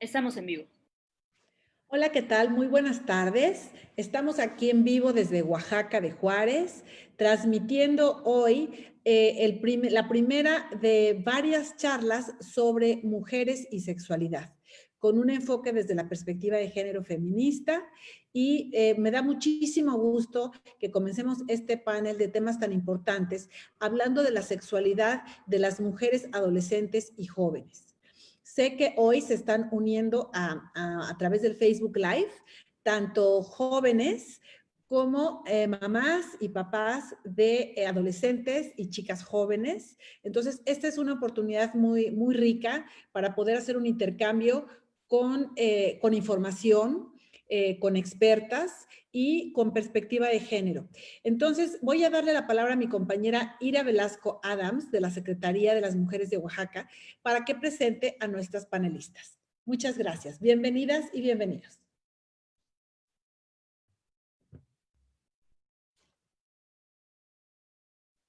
Estamos en vivo. Hola, ¿qué tal? Muy buenas tardes. Estamos aquí en vivo desde Oaxaca de Juárez, transmitiendo hoy la primera de varias charlas sobre mujeres y sexualidad, con un enfoque desde la perspectiva de género feminista. Y me da muchísimo gusto que comencemos este panel de temas tan importantes, hablando de la sexualidad de las mujeres adolescentes y jóvenes. Sé que hoy se están uniendo a través del Facebook Live, tanto jóvenes como mamás y papás de adolescentes y chicas jóvenes. Entonces, esta es una oportunidad muy rica para poder hacer un intercambio con información, con expertas y con perspectiva de género. Entonces, voy a darle la palabra a mi compañera Ira Velasco Adams, de la Secretaría de las Mujeres de Oaxaca, para que presente a nuestras panelistas. Muchas gracias. Bienvenidas y bienvenidos.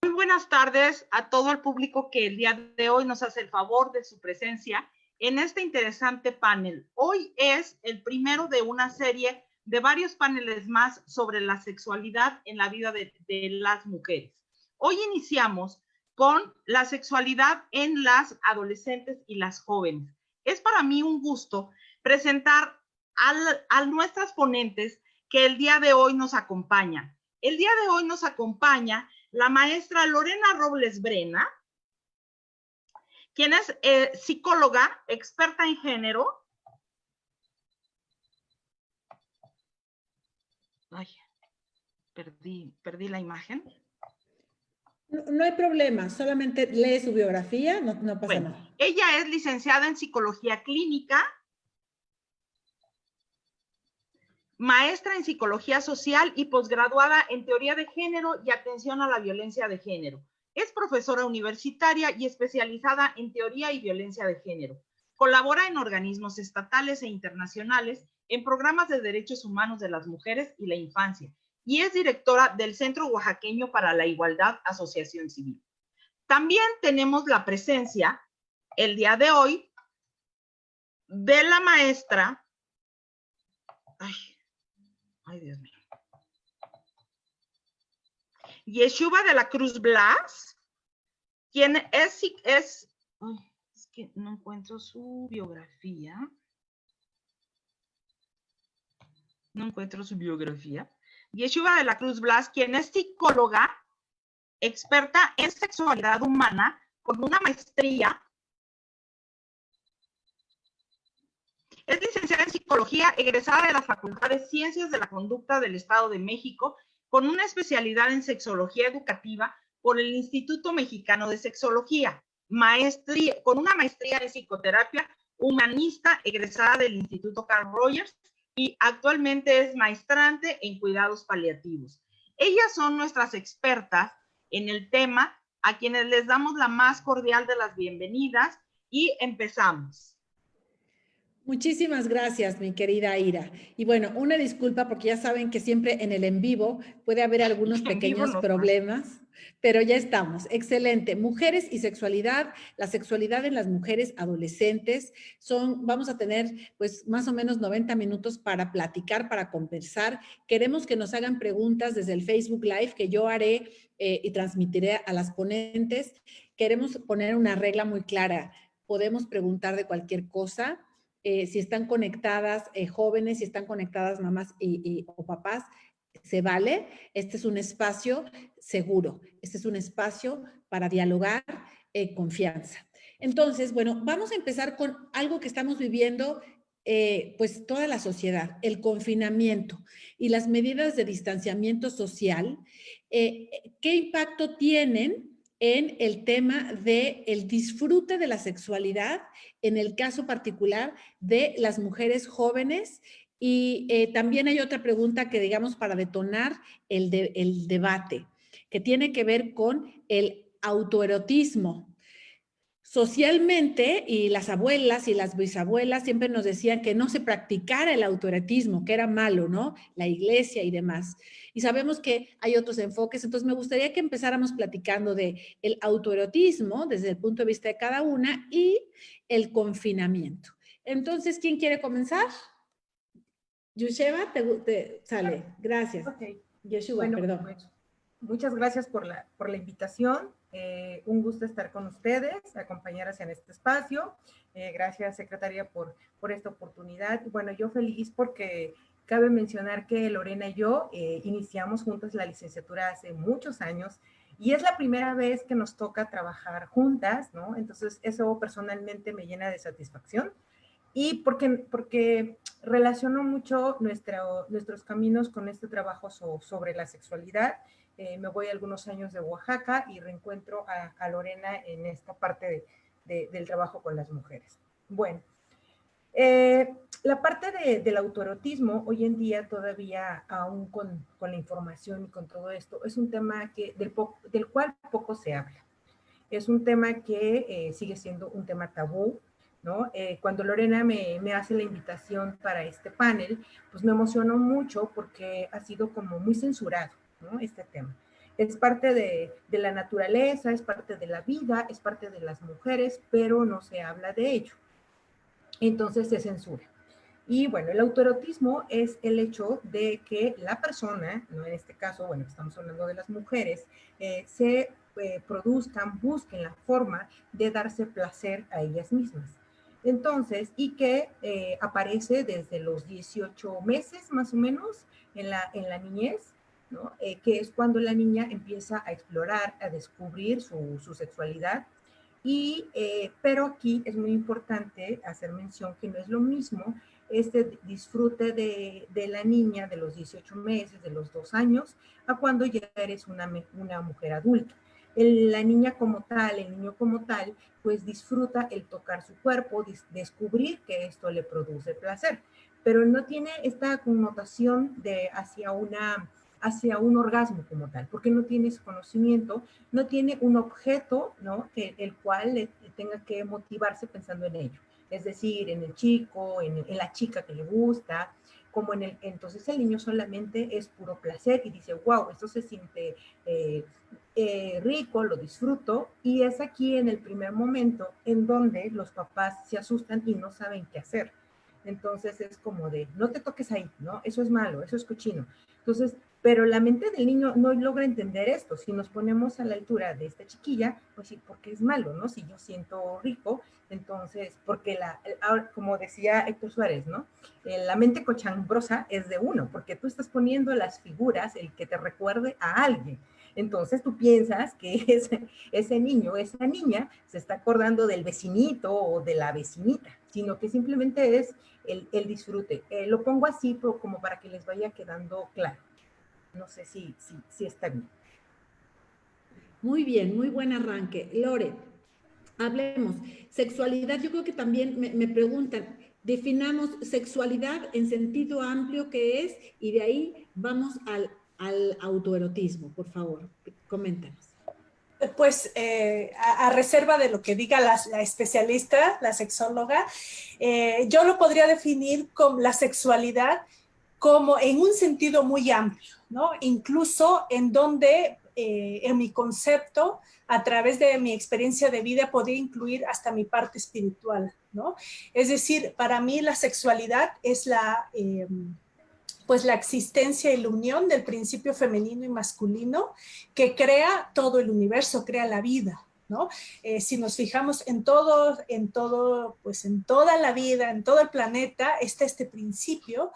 Muy buenas tardes a todo el público que el día de hoy nos hace el favor de su presencia en este interesante panel. Hoy es el primero de una serie de varios paneles más sobre la sexualidad en la vida de las mujeres. Hoy iniciamos con la sexualidad en las adolescentes y las jóvenes. Es para mí un gusto presentar a nuestras ponentes que el día de hoy nos acompañan. El día de hoy nos acompaña la maestra Lorena Robles Brena, quien es psicóloga, experta en género. Ay, perdí la imagen. No hay problema, solamente lee su biografía, no pasa nada. Ella es licenciada en psicología clínica, maestra en psicología social y posgraduada en teoría de género y atención a la violencia de género. Es profesora universitaria y especializada en teoría y violencia de género. Colabora en organismos estatales e internacionales en programas de derechos humanos de las mujeres y la infancia y es directora del Centro Oaxaqueño para la Igualdad, Asociación Civil. También tenemos la presencia el día de hoy de la maestra, ay Dios mío, Yeshuba de la Cruz Blas, quien es que no encuentro su biografía. Yeshuba de la Cruz Blas, quien es psicóloga, experta en sexualidad humana, con una maestría. Es licenciada en psicología, egresada de la Facultad de Ciencias de la Conducta del Estado de México, con una especialidad en sexología educativa por el Instituto Mexicano de Sexología, con una maestría en psicoterapia humanista, egresada del Instituto Carl Rogers, y actualmente es maestrante en cuidados paliativos. Ellas son nuestras expertas en el tema, a quienes les damos la más cordial de las bienvenidas y empezamos. Muchísimas gracias, mi querida Ira. Y bueno, una disculpa porque ya saben que siempre en el en vivo puede haber algunos pequeños problemas, pero ya estamos. Excelente. Mujeres y sexualidad, la sexualidad en las mujeres adolescentes vamos a tener pues más o menos 90 minutos para platicar, para conversar. Queremos que nos hagan preguntas desde el Facebook Live que yo haré y transmitiré a las ponentes. Queremos poner una regla muy clara. Podemos preguntar de cualquier cosa. Si están conectadas jóvenes, si están conectadas mamás o papás, se vale. Este es un espacio seguro, este es un espacio para dialogar, confianza. Entonces, bueno, vamos a empezar con algo que estamos viviendo pues toda la sociedad, el confinamiento y las medidas de distanciamiento social. ¿Qué impacto tienen en el tema del disfrute de la sexualidad, en el caso particular de las mujeres jóvenes? Y también hay otra pregunta que, digamos, para detonar el debate, que tiene que ver con el autoerotismo. Socialmente, y las abuelas y las bisabuelas siempre nos decían que no se practicara el autoerotismo, que era malo, ¿no? La iglesia y demás. Y sabemos que hay otros enfoques, entonces me gustaría que empezáramos platicando de el autoerotismo desde el punto de vista de cada una y el confinamiento. Entonces, ¿quién quiere comenzar? Yusheva, te sale. Gracias. Okay. Yeshua, bueno, perdón. Pues, muchas gracias por la invitación. Un gusto estar con ustedes, acompañarlas en este espacio. Gracias, secretaria, por esta oportunidad. Bueno, yo feliz porque cabe mencionar que Lorena y yo iniciamos juntas la licenciatura hace muchos años y es la primera vez que nos toca trabajar juntas, ¿no? Entonces, eso personalmente me llena de satisfacción. Y porque relaciono mucho nuestros caminos con este trabajo sobre la sexualidad. Me voy algunos años de Oaxaca y reencuentro a Lorena en esta parte del trabajo con las mujeres. Bueno, la parte del autoerotismo hoy en día todavía, aún con la información y con todo esto, es un tema del cual poco se habla. Es un tema que sigue siendo un tema tabú, ¿no? Cuando Lorena me hace la invitación para este panel, pues me emocionó mucho porque ha sido como muy censurado, ¿no? Este tema. Es parte de la naturaleza, es parte de la vida, es parte de las mujeres, pero no se habla de ello. Entonces se censura. Y bueno, el autoerotismo es el hecho de que la persona, ¿no? En este caso, bueno, estamos hablando de las mujeres, se produzcan, busquen la forma de darse placer a ellas mismas. Entonces, y que aparece desde los 18 meses más o menos en la niñez, ¿no? Que es cuando la niña empieza a explorar, a descubrir su sexualidad. Pero aquí es muy importante hacer mención que no es lo mismo este disfrute de la niña de los 18 meses, de los 2 años, a cuando ya eres una mujer adulta. La niña como tal, el niño como tal, pues disfruta el tocar su cuerpo, descubrir que esto le produce placer, pero no tiene esta connotación hacia un orgasmo como tal, porque no tiene ese conocimiento, no tiene un objeto, ¿no? El cual le tenga que motivarse pensando en ello. Es decir, en el chico, en la chica que le gusta, entonces el niño solamente es puro placer y dice, wow, esto se siente rico, lo disfruto, y es aquí en el primer momento en donde los papás se asustan y no saben qué hacer. Entonces es como de, no te toques ahí, ¿no? Eso es malo, eso es cochino. Entonces, pero la mente del niño no logra entender esto. Si nos ponemos a la altura de esta chiquilla, pues sí, porque es malo, ¿no? Si yo siento rico, entonces, porque como decía Héctor Suárez, ¿no? La mente cochambrosa es de uno, porque tú estás poniendo las figuras, el que te recuerde a alguien. Entonces tú piensas que ese niño, esa niña, se está acordando del vecinito o de la vecinita, sino que simplemente es el disfrute. Lo pongo así como para que les vaya quedando claro. No sé si está bien. Muy bien, muy buen arranque. Lore, hablemos. Sexualidad, yo creo que también me preguntan, definamos sexualidad en sentido amplio que es, y de ahí vamos al autoerotismo, por favor, coméntanos. Pues a reserva de lo que diga la especialista, la sexóloga, yo lo podría definir como la sexualidad como en un sentido muy amplio, ¿no? Incluso en donde en mi concepto, a través de mi experiencia de vida, podría incluir hasta mi parte espiritual, ¿no? Es decir, para mí la sexualidad es pues la existencia y la unión del principio femenino y masculino que crea todo el universo, crea la vida, ¿no? Si nos fijamos en todo, pues en toda la vida, en todo el planeta, está este principio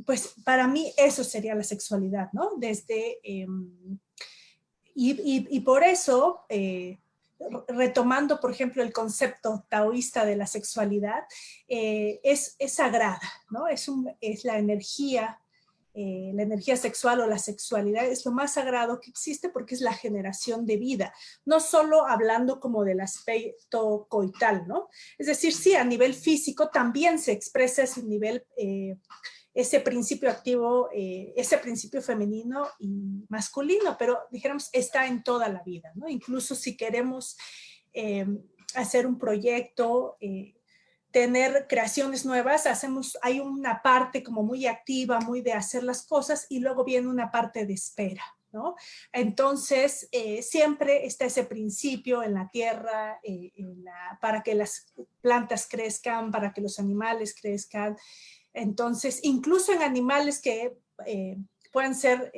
pues para mí eso sería la sexualidad, ¿no? Y por eso retomando, por ejemplo, el concepto taoísta de la sexualidad, es sagrada, ¿no? Es la energía sexual o la sexualidad es lo más sagrado que existe porque es la generación de vida, no solo hablando como del aspecto coital, ¿no? Es decir, sí, a nivel físico también se expresa ese nivel ese principio activo, ese principio femenino y masculino, pero dijéramos, está en toda la vida, ¿no? Incluso si queremos hacer un proyecto, tener creaciones nuevas, hay una parte como muy activa, muy de hacer las cosas, y luego viene una parte de espera, ¿no? Entonces, siempre está ese principio en la tierra para que las plantas crezcan, para que los animales crezcan. Entonces, incluso en animales que pueden ser,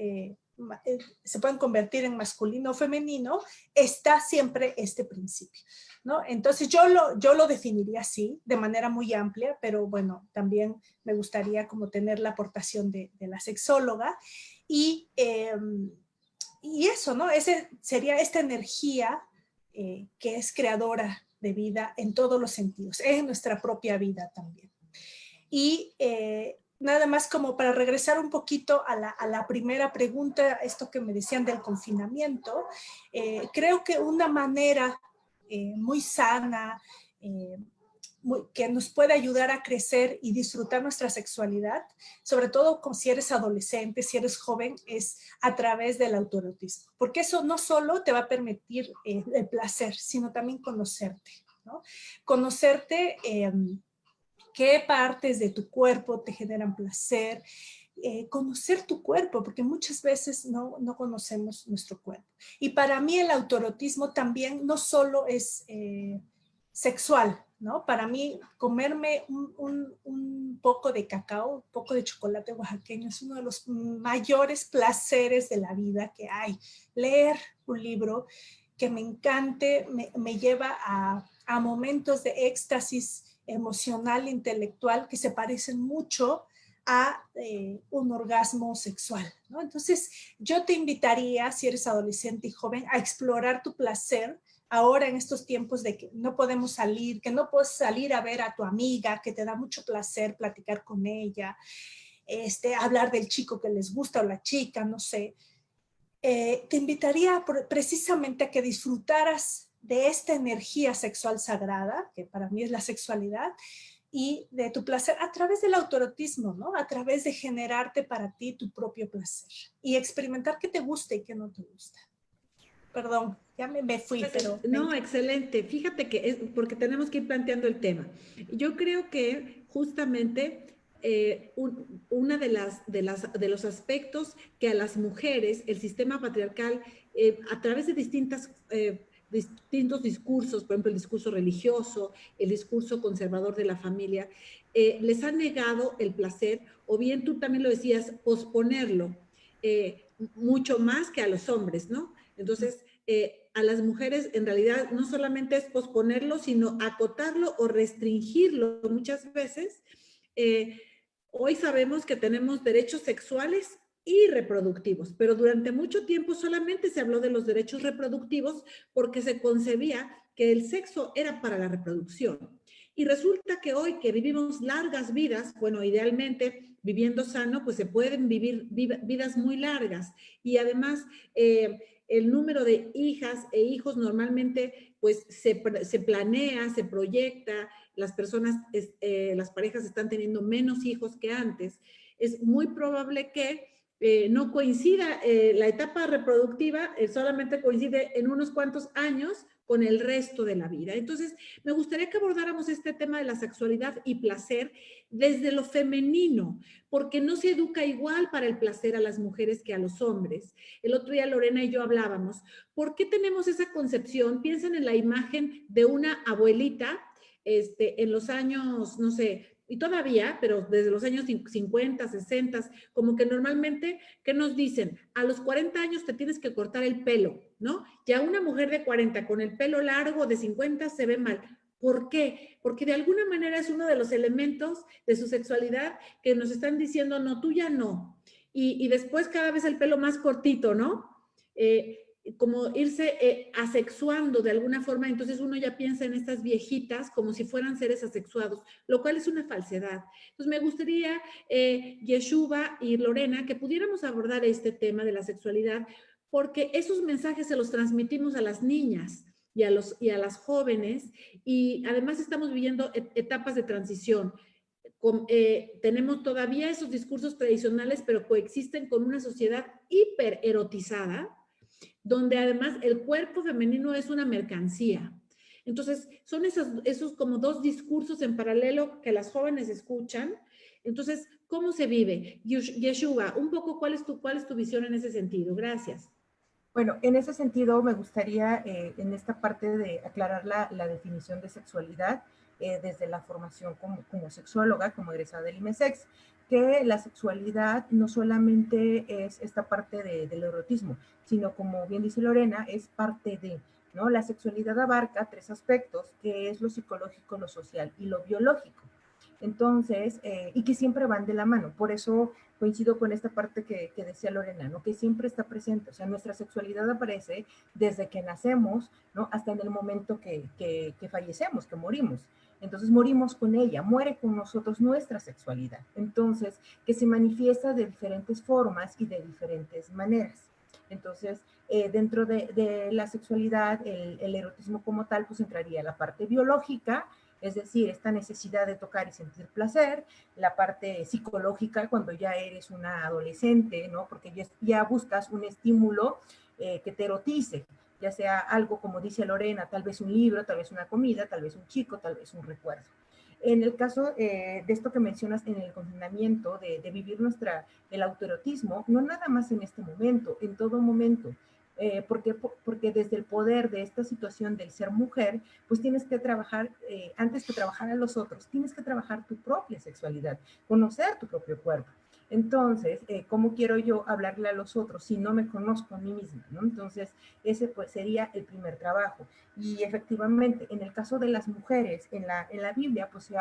se pueden convertir en masculino o femenino, está siempre este principio, ¿no? Entonces, yo lo definiría así, de manera muy amplia, pero bueno, también me gustaría como tener la aportación de la sexóloga. Y eso, ¿no? Ese sería esta energía que es creadora de vida en todos los sentidos, en nuestra propia vida también. Y nada más como para regresar un poquito a la primera pregunta, esto que me decían del confinamiento, creo que una manera muy sana, que nos puede ayudar a crecer y disfrutar nuestra sexualidad, sobre todo si eres adolescente, si eres joven, es a través del autoerotismo, porque eso no solo te va a permitir el placer, sino también conocerte, ¿no? Conocerte, qué partes de tu cuerpo te generan placer, conocer tu cuerpo, porque muchas veces no conocemos nuestro cuerpo. Y para mí el autoerotismo también no solo es sexual, ¿no? Para mí comerme un poco de cacao, un poco de chocolate oaxaqueño es uno de los mayores placeres de la vida que hay. Leer un libro que me encante, me lleva a momentos de éxtasis emocional, intelectual, que se parecen mucho a un orgasmo sexual, ¿no? Entonces, yo te invitaría, si eres adolescente y joven, a explorar tu placer ahora en estos tiempos de que no podemos salir, que no puedes salir a ver a tu amiga, que te da mucho placer platicar con ella, hablar del chico que les gusta o la chica, no sé. Te invitaría precisamente a que disfrutaras de esta energía sexual sagrada, que para mí es la sexualidad, y de tu placer a través del autoerotismo, ¿no? A través de generarte para ti tu propio placer y experimentar qué te gusta y qué no te gusta. Perdón, ya me fui, pero... No, excelente. Fíjate que es porque tenemos que ir planteando el tema. Yo creo que justamente una de los aspectos que a las mujeres el sistema patriarcal a través de distintos discursos, por ejemplo el discurso religioso, el discurso conservador de la familia, les ha negado el placer, o bien tú también lo decías, posponerlo mucho más que a los hombres, ¿no? Entonces, a las mujeres en realidad no solamente es posponerlo, sino acotarlo o restringirlo muchas veces. Hoy sabemos que tenemos derechos sexuales y reproductivos, pero durante mucho tiempo solamente se habló de los derechos reproductivos porque se concebía que el sexo era para la reproducción. Y resulta que hoy que vivimos largas vidas, bueno, idealmente viviendo sano, pues se pueden vivir vidas muy largas. Y además, el número de hijas e hijos normalmente pues se planea, se proyecta, las personas, las parejas están teniendo menos hijos que antes. Es muy probable que no coincida la etapa reproductiva, solamente coincide en unos cuantos años con el resto de la vida. Entonces, me gustaría que abordáramos este tema de la sexualidad y placer desde lo femenino, porque no se educa igual para el placer a las mujeres que a los hombres. El otro día Lorena y yo hablábamos, ¿por qué tenemos esa concepción? Piensen en la imagen de una abuelita en los años, no sé, y todavía, pero desde los años 50, 60, como que normalmente, ¿qué nos dicen? A los 40 años te tienes que cortar el pelo, ¿no? Ya una mujer de 40 con el pelo largo de 50 se ve mal. ¿Por qué? Porque de alguna manera es uno de los elementos de su sexualidad que nos están diciendo, no, tú ya no. Y después cada vez el pelo más cortito, ¿no? Como irse asexuando de alguna forma, entonces uno ya piensa en estas viejitas como si fueran seres asexuados, lo cual es una falsedad. Entonces me gustaría, Yeshuva y Lorena, que pudiéramos abordar este tema de la sexualidad, porque esos mensajes se los transmitimos a las niñas y a las jóvenes, y además estamos viviendo etapas de transición. Tenemos todavía esos discursos tradicionales, pero coexisten con una sociedad hiper erotizada, donde además el cuerpo femenino es una mercancía. Entonces, son esos como dos discursos en paralelo que las jóvenes escuchan, Entonces, ¿cómo se vive? Yeshua, un poco, ¿cuál es tu visión en ese sentido? Gracias. Bueno, en ese sentido me gustaría en esta parte de aclarar la definición de sexualidad desde la formación como sexóloga, como egresada del IMESEX, que la sexualidad no solamente es esta parte del erotismo, sino como bien dice Lorena, es parte de, ¿no? La sexualidad abarca 3 aspectos, que es lo psicológico, lo social y lo biológico. Entonces, y que siempre van de la mano. Por eso coincido con esta parte que decía Lorena, ¿no? Que siempre está presente. O sea, nuestra sexualidad aparece desde que nacemos, ¿no? Hasta en el momento que fallecemos, que morimos. Entonces morimos con ella, muere con nosotros nuestra sexualidad. Entonces, que se manifiesta de diferentes formas y de diferentes maneras. Entonces, dentro de la sexualidad, el erotismo como tal, pues entraría la parte biológica, es decir, esta necesidad de tocar y sentir placer, la parte psicológica cuando ya eres una adolescente, ¿no? Porque ya buscas un estímulo que te erotice, ya sea algo como dice Lorena, tal vez un libro, tal vez una comida, tal vez un chico, tal vez un recuerdo. En el caso de esto que mencionas en el confinamiento, de vivir el autoerotismo, no nada más en este momento, en todo momento. Porque desde el poder de esta situación del ser mujer, pues tienes que trabajar, antes que trabajar a los otros, tienes que trabajar tu propia sexualidad, conocer tu propio cuerpo. Entonces, ¿cómo quiero yo hablarle a los otros si no me conozco a mí misma, ¿no? Entonces, ese pues sería el primer trabajo. Y efectivamente, en el caso de las mujeres, en la Biblia, pues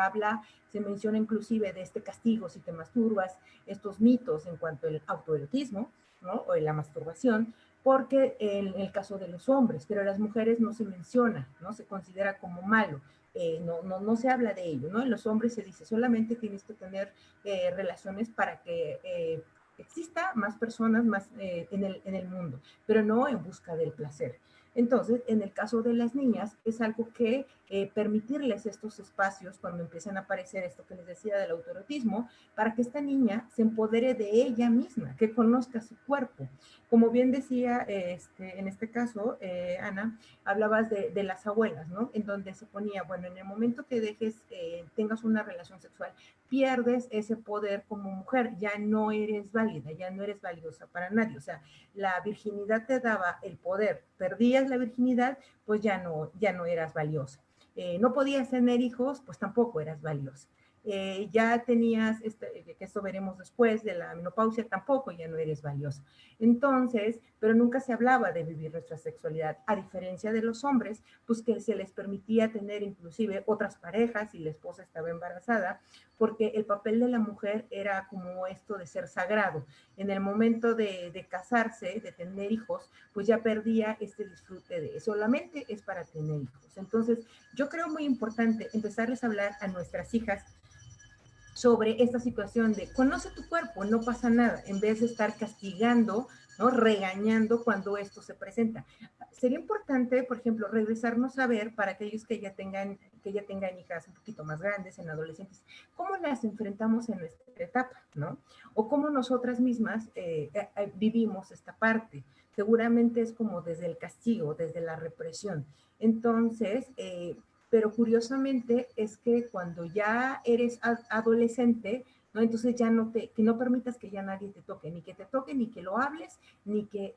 se menciona inclusive de este castigo si te masturbas, estos mitos en cuanto al autoerotismo, ¿no? O en la masturbación, porque en el caso de los hombres, pero las mujeres no se menciona, no se considera como malo, no se habla de ello, ¿no? En los hombres se dice solamente tienes que tener relaciones para que exista más personas más en el mundo, pero no en busca del placer. Entonces, en el caso de las niñas, es algo que permitirles estos espacios cuando empiezan a aparecer esto que les decía del autoerotismo, para que esta niña se empodere de ella misma, que conozca su cuerpo. Como bien decía, en este caso, Ana, hablabas de las abuelas, ¿no? En donde se ponía, bueno, en el momento que tengas una relación sexual, pierdes ese poder como mujer, ya no eres válida, ya no eres valiosa para nadie. O sea, la virginidad te daba el poder, perdías la virginidad, pues ya no eras valiosa. No podías tener hijos, pues tampoco eras valiosa. Ya tenías, que esto veremos después, de la menopausia, tampoco ya no eres valiosa. Entonces, pero nunca se hablaba de vivir nuestra sexualidad, a diferencia de los hombres, pues que se les permitía tener inclusive otras parejas si la esposa estaba embarazada, porque el papel de la mujer era como esto de ser sagrado. En el momento de casarse, de tener hijos, pues ya perdía este disfrute de solamente es para tener hijos. Entonces, yo creo muy importante empezarles a hablar a nuestras hijas sobre esta situación de conoce tu cuerpo, no pasa nada, en vez de estar castigando, ¿no? Regañando cuando esto se presenta. Sería importante, por ejemplo, regresarnos a ver para aquellos que ya tengan hijas un poquito más grandes, en adolescentes, cómo las enfrentamos en nuestra etapa, ¿no? O cómo nosotras mismas vivimos esta parte. Seguramente es como desde el castigo, desde la represión. Entonces, pero curiosamente es que cuando ya eres adolescente, ¿no? Entonces ya que no permitas que ya nadie te toque, ni que te toque, ni que lo hables,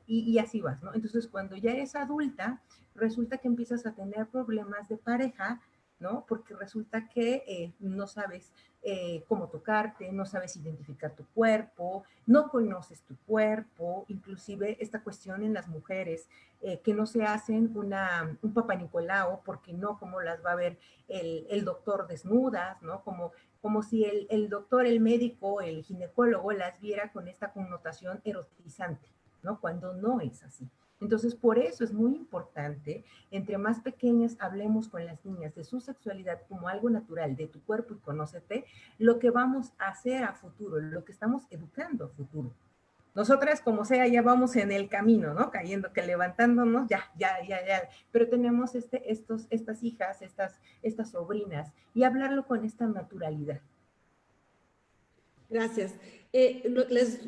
y así vas, ¿no? Entonces cuando ya eres adulta, resulta que empiezas a tener problemas de pareja, ¿no? Porque resulta que no sabes cómo tocarte, no sabes identificar tu cuerpo, no conoces tu cuerpo, inclusive esta cuestión en las mujeres que no se hacen un papá Nicolau, porque no, como las va a ver el doctor desnudas, ¿no? Como si el doctor, el médico, el ginecólogo las viera con esta connotación erotizante, ¿no? Cuando no es así. Entonces, por eso es muy importante, entre más pequeñas hablemos con las niñas de su sexualidad como algo natural, de tu cuerpo y conócete, lo que vamos a hacer a futuro, lo que estamos educando a futuro. Nosotras, como sea, ya vamos en el camino, ¿no? Cayendo, que levantándonos, ya. Pero tenemos estas hijas, estas sobrinas, y hablarlo con esta naturalidad. Gracias. Les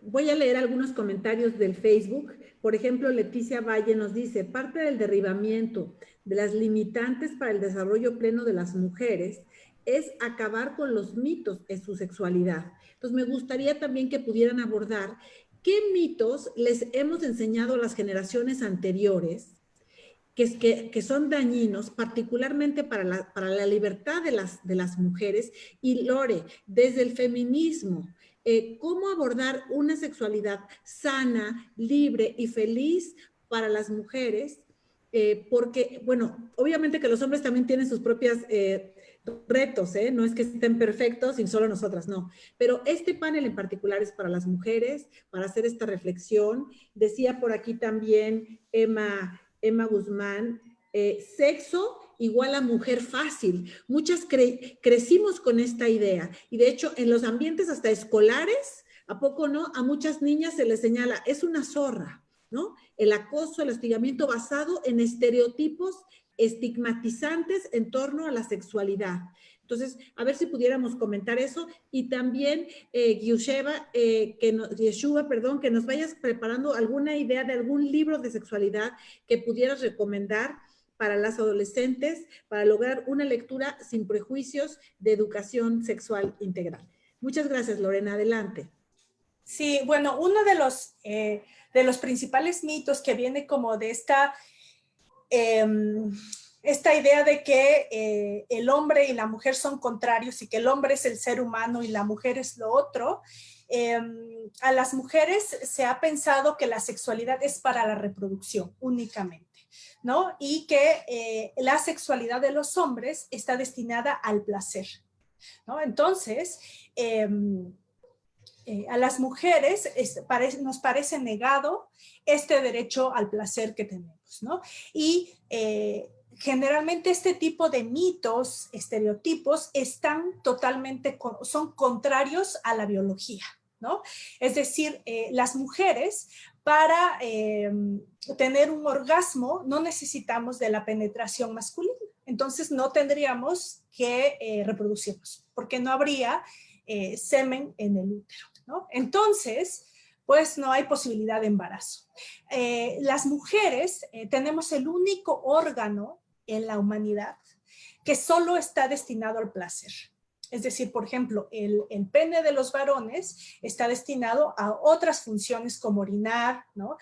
voy a leer algunos comentarios del Facebook. Por ejemplo, Leticia Valle nos dice, parte del derribamiento de las limitantes para el desarrollo pleno de las mujeres es acabar con los mitos en su sexualidad. Entonces, me gustaría también que pudieran abordar qué mitos les hemos enseñado a las generaciones anteriores que son dañinos, particularmente para la libertad de las mujeres. Y Lore, desde el feminismo, ¿cómo abordar una sexualidad sana, libre y feliz para las mujeres? Porque, bueno, obviamente que los hombres también tienen sus propios retos, no es que estén perfectos y solo nosotras, no. Pero este panel en particular es para las mujeres, para hacer esta reflexión. Decía por aquí también Emma Guzmán, sexo igual a mujer fácil. Muchas crecimos con esta idea y de hecho en los ambientes hasta escolares, ¿a poco no? A muchas niñas se les señala, es una zorra, ¿no? El acoso, el hostigamiento basado en estereotipos estigmatizantes en torno a la sexualidad. Entonces, a ver si pudiéramos comentar eso y también, Yeshua, que nos vayas preparando alguna idea de algún libro de sexualidad que pudieras recomendar para las adolescentes para lograr una lectura sin prejuicios de educación sexual integral. Muchas gracias, Lorena. Adelante. Sí, bueno, uno de los principales mitos que viene como de esta idea de que el hombre y la mujer son contrarios y que el hombre es el ser humano y la mujer es lo otro. A las mujeres se ha pensado que la sexualidad es para la reproducción únicamente, ¿no? Y que la sexualidad de los hombres está destinada al placer, ¿no? Entonces, a las mujeres nos parece negado este derecho al placer que tenemos, ¿no? Y generalmente este tipo de mitos, estereotipos, son contrarios a la biología, ¿no? Es decir, las mujeres para tener un orgasmo no necesitamos de la penetración masculina, entonces no tendríamos que reproducirnos, porque no habría semen en el útero, ¿no? Entonces, pues no hay posibilidad de embarazo. Las mujeres tenemos el único órgano en la humanidad que solo está destinado al placer. Es decir, por ejemplo, el pene de los varones está destinado a otras funciones como orinar, ¿no?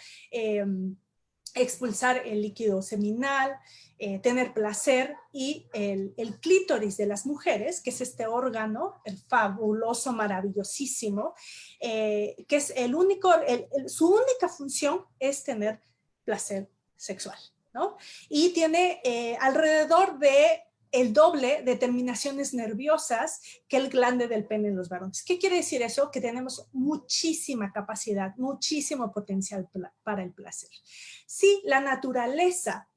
Expulsar el líquido seminal, tener placer, y el clítoris de las mujeres, que es este órgano, el fabuloso, maravillosísimo, que es su única función es tener placer sexual, ¿no? Y tiene alrededor de el doble de terminaciones nerviosas que el glande del pene en los varones. ¿Qué quiere decir eso? Que tenemos muchísima capacidad, muchísimo potencial para el placer. Si la naturaleza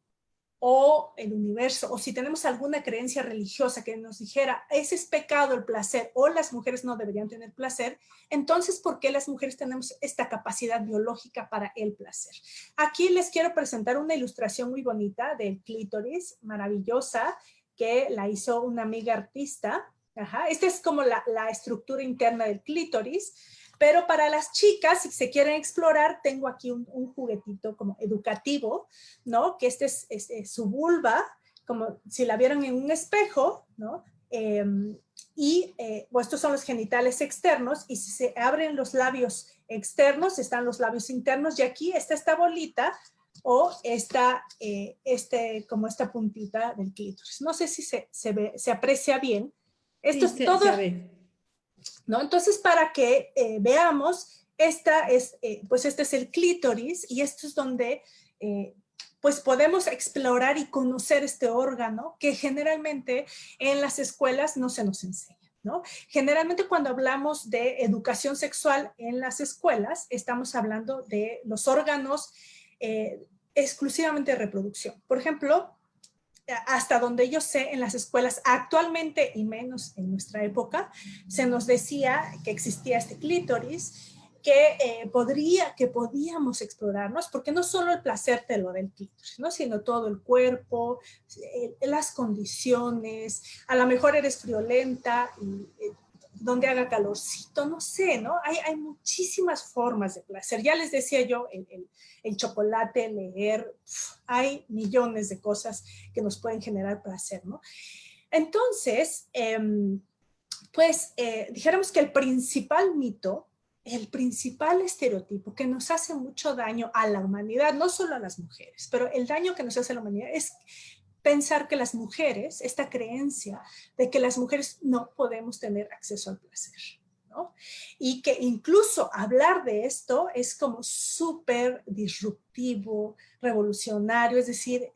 o el universo, o si tenemos alguna creencia religiosa que nos dijera, ese es pecado el placer, o las mujeres no deberían tener placer, entonces, ¿por qué las mujeres tenemos esta capacidad biológica para el placer? Aquí les quiero presentar una ilustración muy bonita del clítoris, maravillosa, que la hizo una amiga artista. Ajá. Esta es como la estructura interna del clítoris, pero para las chicas, si se quieren explorar, tengo aquí un juguetito como educativo, ¿no? Que este es su vulva, como si la vieran en un espejo, ¿no? Pues estos son los genitales externos, y si se abren los labios externos, están los labios internos, y aquí está esta bolita, o como esta puntita del clítoris. No sé si se aprecia bien. Esto sí, es todo. Se ve. ¿No? Entonces, para que veamos, pues este es el clítoris, y esto es donde pues podemos explorar y conocer este órgano que generalmente en las escuelas no se nos enseña, ¿no? Generalmente cuando hablamos de educación sexual en las escuelas, estamos hablando de los órganos exclusivamente de reproducción. Por ejemplo, hasta donde yo sé, en las escuelas actualmente, y menos en nuestra época, se nos decía que existía este clítoris, que podíamos explorarnos, porque no solo el placer te lo da el clítoris, ¿no? Sino todo el cuerpo, las condiciones, a lo mejor eres friolenta, donde haga calorcito, no sé, ¿no? Hay muchísimas formas de placer. Ya les decía yo, el chocolate, leer, hay millones de cosas que nos pueden generar placer, ¿no? Entonces, pues dijéramos que el principal mito, el principal estereotipo que nos hace mucho daño a la humanidad, no solo a las mujeres, pero el daño que nos hace a la humanidad es pensar que las mujeres, esta creencia de que las mujeres no podemos tener acceso al placer, ¿no? Y que incluso hablar de esto es como súper disruptivo, revolucionario, es decir,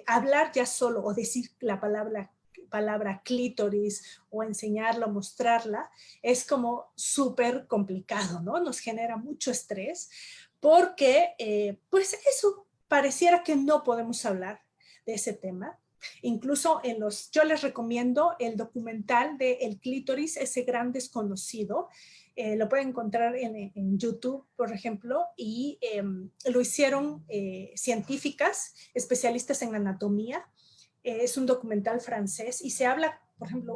hablar ya solo o decir la palabra clítoris o enseñarla o mostrarla es como súper complicado, ¿no? Nos genera mucho estrés porque, pues eso, pareciera que no podemos hablar de ese tema. Incluso yo les recomiendo el documental de El clítoris, ese gran desconocido. Lo pueden encontrar en YouTube, por ejemplo, y lo hicieron científicas, especialistas en anatomía. Es un documental francés y se habla, por ejemplo,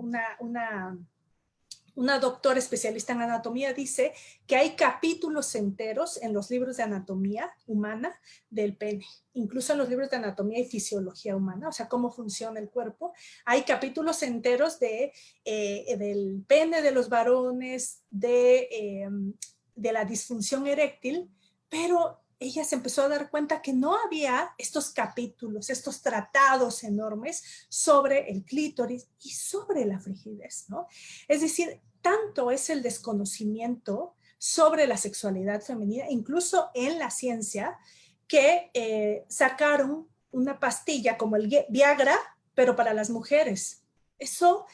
una doctora especialista en anatomía dice que hay capítulos enteros en los libros de anatomía humana del pene, incluso en los libros de anatomía y fisiología humana, o sea, cómo funciona el cuerpo. Hay capítulos enteros del pene de los varones, de la disfunción eréctil, pero ella se empezó a dar cuenta que no había estos capítulos, estos tratados enormes sobre el clítoris y sobre la frigidez, ¿no? Es decir, tanto es el desconocimiento sobre la sexualidad femenina, incluso en la ciencia, que sacaron una pastilla como el Viagra, pero para las mujeres. Eso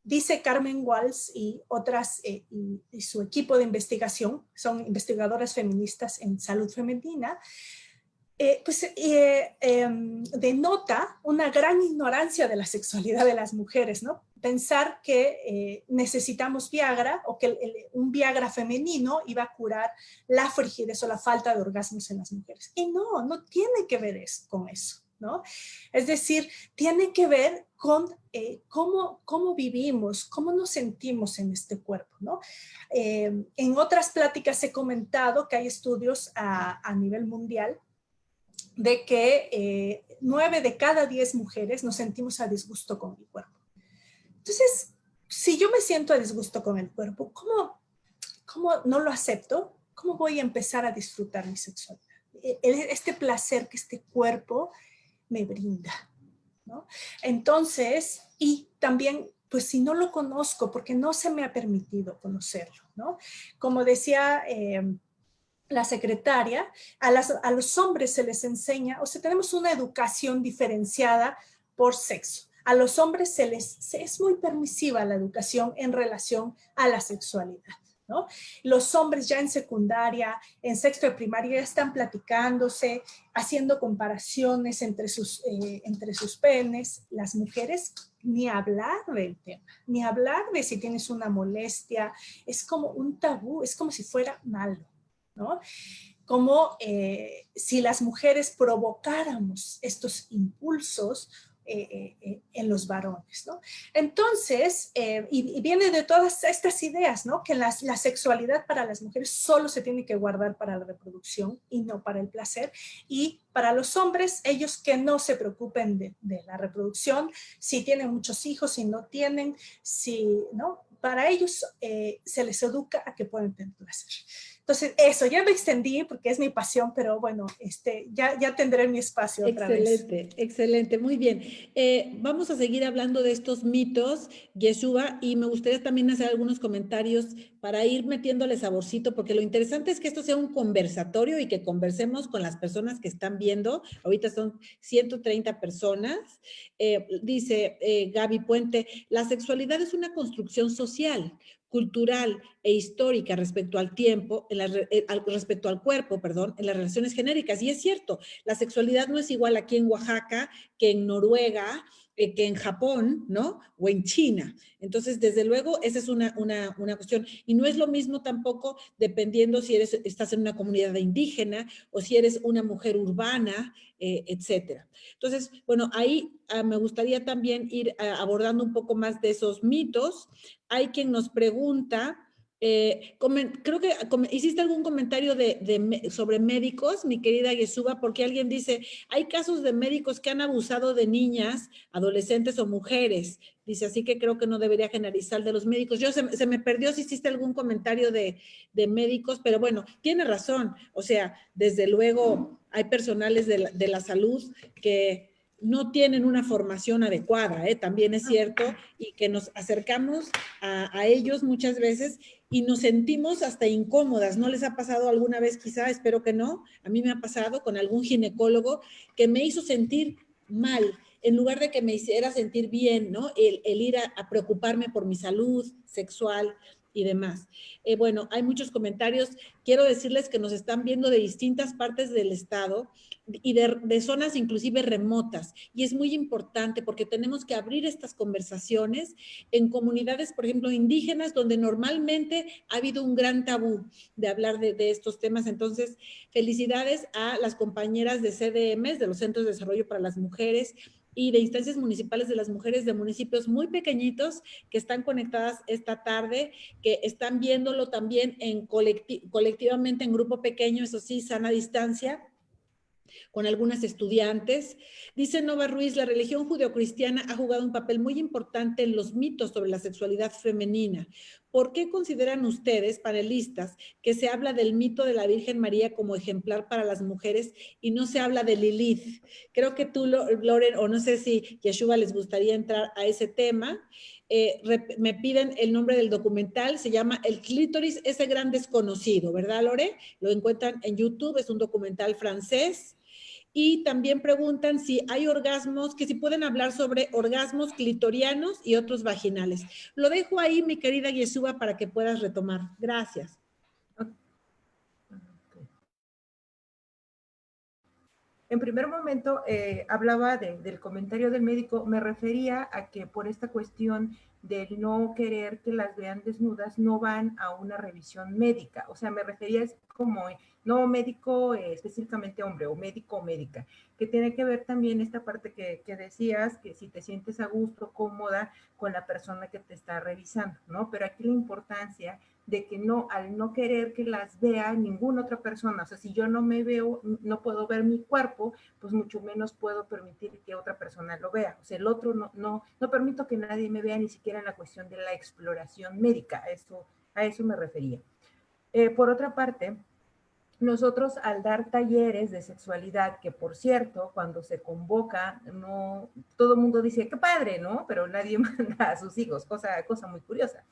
dice Carmen Walsh y otras, y su equipo de investigación, son investigadoras feministas en salud femenina, denota una gran ignorancia de la sexualidad de las mujeres, ¿no? Pensar que necesitamos Viagra o que un Viagra femenino iba a curar la frigidez o la falta de orgasmos en las mujeres. Y no tiene que ver con eso, ¿no? Es decir, tiene que ver con cómo vivimos, cómo nos sentimos en este cuerpo, ¿no? En otras pláticas he comentado que hay estudios a nivel mundial de que 9 de cada 10 mujeres nos sentimos a disgusto con el cuerpo. Entonces, si yo me siento a disgusto con el cuerpo, ¿cómo no lo acepto? ¿Cómo voy a empezar a disfrutar mi sexualidad? Este placer que este cuerpo me brinda, ¿no? Entonces, y también, pues si no lo conozco, porque no se me ha permitido conocerlo, ¿no? Como decía la secretaria, a los hombres se les enseña, o sea, tenemos una educación diferenciada por sexo. A los hombres es muy permisiva la educación en relación a la sexualidad, ¿no? Los hombres ya en secundaria, en sexto de primaria, ya están platicándose, haciendo comparaciones entre sus penes. Las mujeres, ni hablar del tema, ni hablar de si tienes una molestia, es como un tabú, es como si fuera malo, ¿no? Como si las mujeres provocáramos estos impulsos en los varones, ¿no? Entonces, y viene de todas estas ideas, ¿no? Que la sexualidad para las mujeres solo se tiene que guardar para la reproducción y no para el placer, y para los hombres, ellos que no se preocupen de la reproducción, si tienen muchos hijos, si no tienen, ¿no? Para ellos se les educa a que pueden tener placer. Entonces, eso, ya me extendí porque es mi pasión, pero bueno, ya tendré mi espacio otra vez. Excelente, muy bien. Vamos a seguir hablando de estos mitos, Yeshua, y me gustaría también hacer algunos comentarios para ir metiéndole saborcito, porque lo interesante es que esto sea un conversatorio y que conversemos con las personas que están viendo. Ahorita son 130 personas. Dice Gaby Puente, la sexualidad es una construcción social, cultural e histórica respecto al tiempo, respecto al cuerpo, perdón, en las relaciones genéricas. Y es cierto, la sexualidad no es igual aquí en Oaxaca que en Noruega, que en Japón, ¿no? O en China. Entonces, desde luego, esa es una cuestión. Y no es lo mismo tampoco dependiendo si estás en una comunidad indígena o si eres una mujer urbana, etcétera. Entonces, bueno, ahí me gustaría también ir abordando un poco más de esos mitos. Hay quien nos pregunta Creo que hiciste algún comentario sobre médicos, mi querida Yesuba, porque alguien dice, hay casos de médicos que han abusado de niñas, adolescentes o mujeres. Dice, así que creo que no debería generalizar de los médicos. Se me perdió si hiciste algún comentario de médicos, pero bueno, tiene razón. O sea, desde luego hay personales de la salud que no tienen una formación adecuada, también es cierto, y que nos acercamos a ellos muchas veces y nos sentimos hasta incómodas. ¿No les ha pasado alguna vez quizá? Espero que no. A mí me ha pasado con algún ginecólogo que me hizo sentir mal, en lugar de que me hiciera sentir bien, ¿no? El ir a preocuparme por mi salud sexual y demás. Bueno, hay muchos comentarios. Quiero decirles que nos están viendo de distintas partes del estado y de zonas inclusive remotas. Y es muy importante porque tenemos que abrir estas conversaciones en comunidades, por ejemplo, indígenas, donde normalmente ha habido un gran tabú de hablar de estos temas. Entonces, felicidades a las compañeras de CDMs, de los Centros de Desarrollo para las Mujeres, y de instancias municipales de las mujeres de municipios muy pequeñitos que están conectadas esta tarde, que están viéndolo también colectivamente en grupo pequeño, eso sí, sana distancia, con algunas estudiantes. Dice Nova Ruiz, la religión judeocristiana ha jugado un papel muy importante en los mitos sobre la sexualidad femenina. ¿Por qué consideran ustedes, panelistas, que se habla del mito de la Virgen María como ejemplar para las mujeres y no se habla de Lilith? Creo que tú, Loren, o no sé si Yeshua les gustaría entrar a ese tema. Me piden el nombre del documental, se llama El clítoris, ese gran desconocido, ¿verdad, Lore? Lo encuentran en YouTube, es un documental francés. Y también preguntan si hay orgasmos, que si pueden hablar sobre orgasmos clitorianos y otros vaginales. Lo dejo ahí, mi querida Yeshua, para que puedas retomar. Gracias. En primer momento, hablaba del comentario del médico, me refería a que por esta cuestión de no querer que las vean desnudas, no van a una revisión médica. O sea, me refería como no médico específicamente hombre o médico o médica, que tiene que ver también esta parte que decías, que si te sientes a gusto, cómoda con la persona que te está revisando, ¿no? Pero aquí la importancia de que no, al no querer que las vea ninguna otra persona, o sea, si yo no me veo, no puedo ver mi cuerpo, pues mucho menos puedo permitir que otra persona lo vea. O sea, el otro no permito que nadie me vea ni siquiera en la cuestión de la exploración médica, a eso me refería. Por otra parte, nosotros al dar talleres de sexualidad, que por cierto, cuando se convoca, no, todo el mundo dice, qué padre, ¿no? Pero nadie manda a sus hijos, cosa muy curiosa.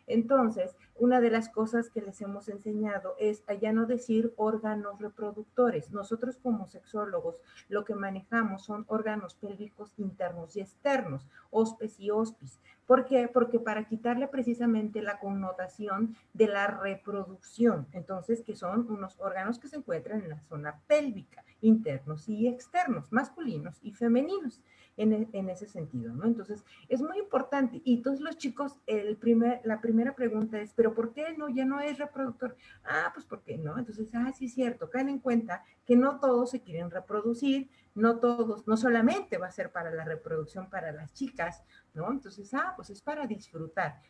Entonces, una de las cosas que les hemos enseñado es a ya no decir órganos reproductores. Nosotros como sexólogos lo que manejamos son órganos pélvicos internos y externos, ospes y ospis. ¿Por qué? Porque para quitarle precisamente la connotación de la reproducción, entonces que son unos órganos que se encuentran en la zona pélvica, internos y externos, masculinos y femeninos. En ese sentido, ¿no? Entonces, es muy importante. Y entonces los chicos, la primera pregunta es, ¿pero por qué no? Ya no es reproductor. Ah, pues ¿por qué no? Entonces, sí es cierto, caen en cuenta que no todos se quieren reproducir, no todos, no solamente va a ser para la reproducción para las chicas, ¿no? Entonces, pues es para disfrutar.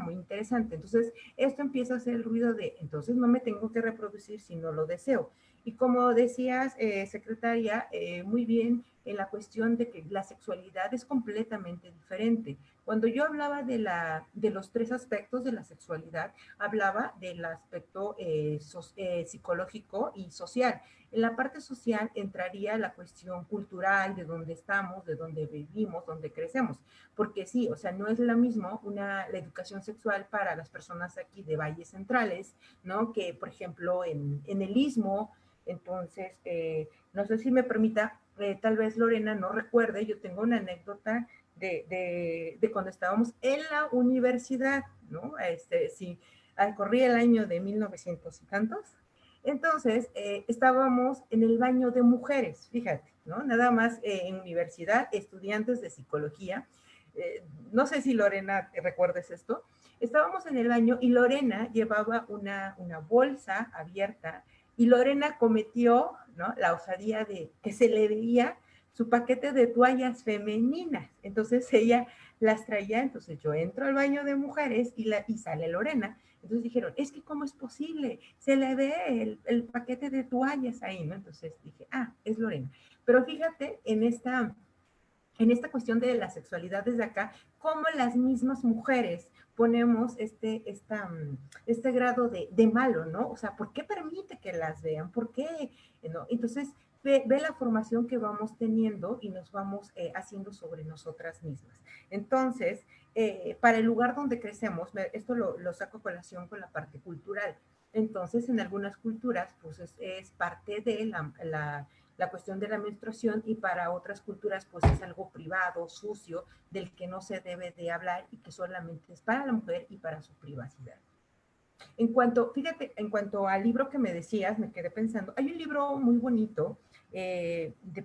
Muy interesante. Entonces, esto empieza a hacer el ruido de, entonces no me tengo que reproducir si no lo deseo. Y como decías, secretaria, muy bien, en la cuestión de que la sexualidad es completamente diferente. Cuando yo hablaba de los tres aspectos de la sexualidad, hablaba del aspecto psicológico y social. En la parte social entraría la cuestión cultural, de dónde estamos, de dónde vivimos, dónde crecemos. Porque sí, o sea, no es lo mismo la educación sexual para las personas aquí de valles centrales, ¿no? Que, por ejemplo, en el Istmo. Entonces, no sé si me permita, tal vez Lorena no recuerde, yo tengo una anécdota de cuando estábamos en la universidad, ¿no? Sí, corría el año de 1900 y tantos. Entonces, estábamos en el baño de mujeres, fíjate, ¿no? Nada más en universidad, estudiantes de psicología. No sé si Lorena recuerdes esto. Estábamos en el baño y Lorena llevaba una bolsa abierta y Lorena cometió, ¿no?, la osadía de que se le veía su paquete de toallas femeninas. Entonces ella las traía, entonces yo entro al baño de mujeres y sale Lorena Entonces dijeron, es que ¿cómo es posible? Se le ve el paquete de toallas ahí, ¿no? Entonces dije, ah, es Lorena. Pero fíjate en esta cuestión de la sexualidad desde acá, cómo las mismas mujeres ponemos este grado de malo, ¿no? O sea, ¿por qué permite que las vean? ¿Por qué? ¿No? Entonces, ve la formación que vamos teniendo y nos vamos haciendo sobre nosotras mismas. Entonces, para el lugar donde crecemos, esto lo saco a colación con la parte cultural. Entonces, en algunas culturas, pues es parte de la cuestión de la menstruación, y para otras culturas pues es algo privado, sucio, del que no se debe de hablar y que solamente es para la mujer y para su privacidad. Fíjate, en cuanto al libro que me decías, me quedé pensando, hay un libro muy bonito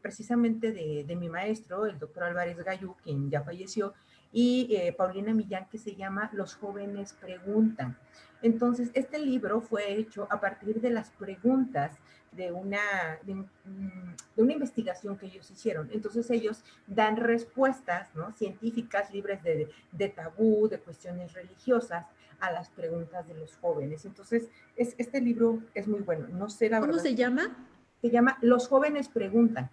precisamente de mi maestro, el doctor Álvarez Gallú, quien ya falleció, y Paulina Millán, que se llama Los jóvenes preguntan. Entonces, este libro fue hecho a partir de las preguntas de una investigación que ellos hicieron. Entonces ellos dan respuestas, ¿no?, científicas, libres de tabú, de cuestiones religiosas, a las preguntas de los jóvenes. Entonces, este libro es muy bueno. No sé la verdad. ¿Cómo se llama? Se llama Los jóvenes preguntan.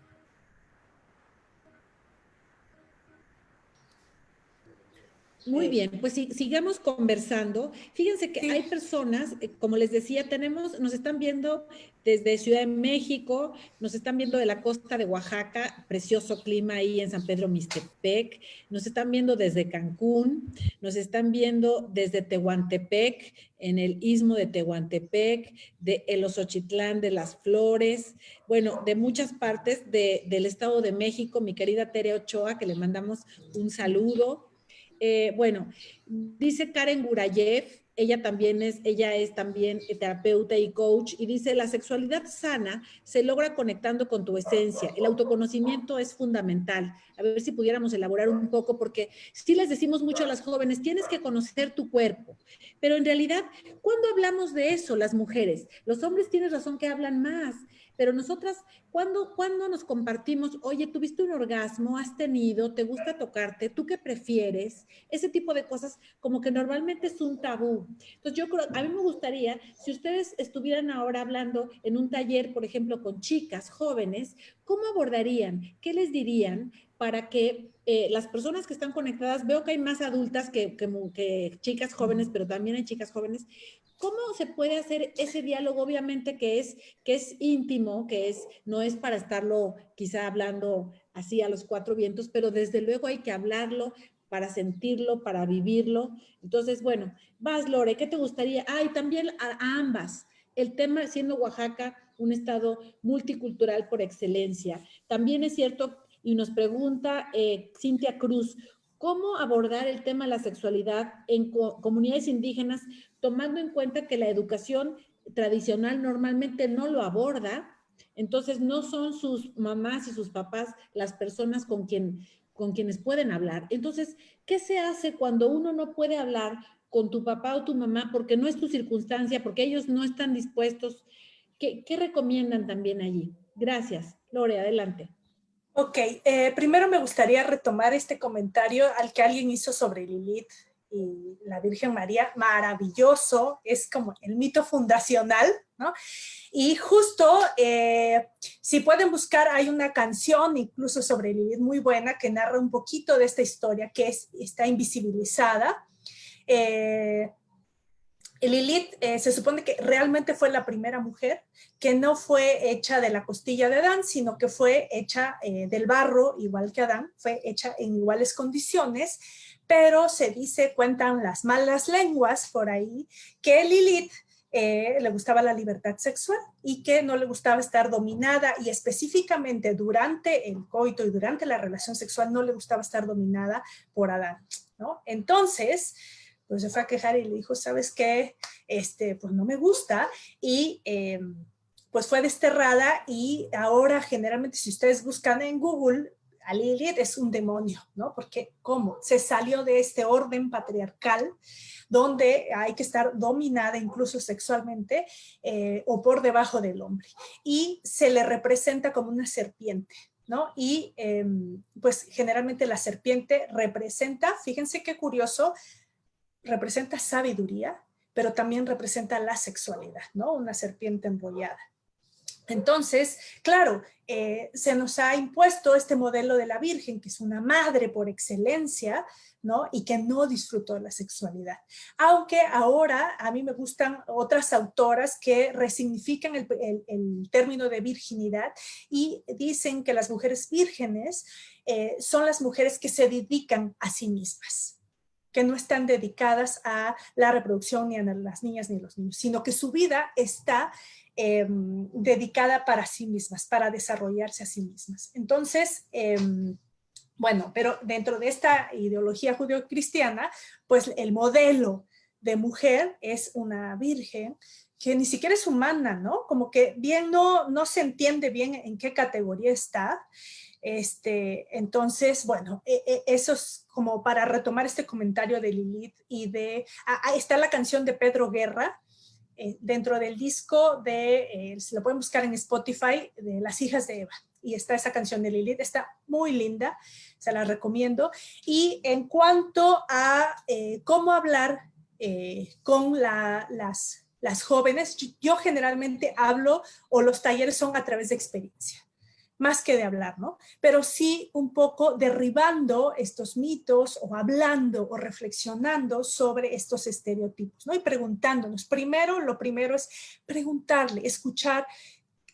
Muy bien, pues sigamos conversando. Fíjense que hay personas, como les decía, nos están viendo desde Ciudad de México, nos están viendo de la costa de Oaxaca, precioso clima ahí en San Pedro Mixtepec, nos están viendo desde Cancún, nos están viendo desde Tehuantepec, en el istmo de Tehuantepec, de El Osochitlán de las Flores, bueno, de muchas partes del Estado de México, mi querida Tere Ochoa, que le mandamos un saludo. Bueno, dice Karen Gurayev, ella es también terapeuta y coach, y dice, la sexualidad sana se logra conectando con tu esencia. El autoconocimiento es fundamental. A ver si pudiéramos elaborar un poco, porque sí les decimos mucho a las jóvenes, tienes que conocer tu cuerpo. Pero en realidad, ¿cuándo hablamos de eso las mujeres? Los hombres tienes razón que hablan más, pero nosotras, ¿cuándo nos compartimos? Oye, ¿tuviste un orgasmo? ¿Has tenido? ¿Te gusta tocarte? ¿Tú qué prefieres? Ese tipo de cosas como que normalmente es un tabú. Entonces yo creo, a mí me gustaría, si ustedes estuvieran ahora hablando en un taller, por ejemplo, con chicas jóvenes, ¿cómo abordarían? ¿Qué les dirían para que las personas que están conectadas, veo que hay más adultas que chicas jóvenes, pero también hay chicas jóvenes, ¿cómo se puede hacer ese diálogo? Obviamente que es íntimo, no es para estarlo quizá hablando así a los cuatro vientos, pero desde luego hay que hablarlo para sentirlo, para vivirlo. Entonces, bueno, vas, Lore, ¿qué te gustaría? Y también a ambas. El tema, siendo Oaxaca un estado multicultural por excelencia. También es cierto, y nos pregunta Cintia Cruz, ¿cómo abordar el tema de la sexualidad en comunidades indígenas, tomando en cuenta que la educación tradicional normalmente no lo aborda? Entonces, no son sus mamás y sus papás las personas con quienes pueden hablar. Entonces, ¿qué se hace cuando uno no puede hablar con tu papá o tu mamá porque no es tu circunstancia, porque ellos no están dispuestos? ¿Qué recomiendan también allí? Gracias. Lore, adelante. Ok, primero me gustaría retomar este comentario al que alguien hizo sobre Lilith y la Virgen María. Maravilloso, es como el mito fundacional, ¿no? Y justo, si pueden buscar, hay una canción incluso sobre Lilith muy buena que narra un poquito de esta historia que está invisibilizada. Lilith se supone que realmente fue la primera mujer que no fue hecha de la costilla de Adán, sino que fue hecha del barro, igual que Adán, fue hecha en iguales condiciones, pero se dice, cuentan las malas lenguas por ahí, que Lilith le gustaba la libertad sexual y que no le gustaba estar dominada, y específicamente durante el coito y durante la relación sexual no le gustaba estar dominada por Adán, ¿no? Entonces, pues se fue a quejar y le dijo, ¿sabes qué? Pues no me gusta, y pues fue desterrada, y ahora generalmente si ustedes buscan en Google, a Lilith es un demonio, ¿no? Porque ¿cómo? Se salió de este orden patriarcal donde hay que estar dominada incluso sexualmente o por debajo del hombre, y se le representa como una serpiente, ¿no? Y pues generalmente la serpiente representa, fíjense qué curioso, representa sabiduría, pero también representa la sexualidad, ¿no? Una serpiente enrollada. Entonces, claro, se nos ha impuesto este modelo de la Virgen, que es una madre por excelencia, ¿no? Y que no disfrutó de la sexualidad. Aunque ahora a mí me gustan otras autoras que resignifican el término de virginidad y dicen que las mujeres vírgenes son las mujeres que se dedican a sí mismas, que no están dedicadas a la reproducción ni a las niñas ni a los niños, sino que su vida está dedicada para sí mismas, para desarrollarse a sí mismas. Entonces, bueno, pero dentro de esta ideología judeocristiana, pues el modelo de mujer es una virgen que ni siquiera es humana, ¿no? Como que bien no se entiende bien en qué categoría está. Entonces, bueno, eso es como para retomar este comentario de Lilith y está la canción de Pedro Guerra, dentro del disco se lo pueden buscar en Spotify, de Las hijas de Eva, y está esa canción de Lilith, está muy linda, se la recomiendo. Y en cuanto a cómo hablar con las jóvenes, yo generalmente hablo, o los talleres son a través de experiencia, más que de hablar, ¿no? Pero sí un poco derribando estos mitos o hablando o reflexionando sobre estos estereotipos, ¿no? Y preguntándonos. Lo primero es preguntarle, escuchar.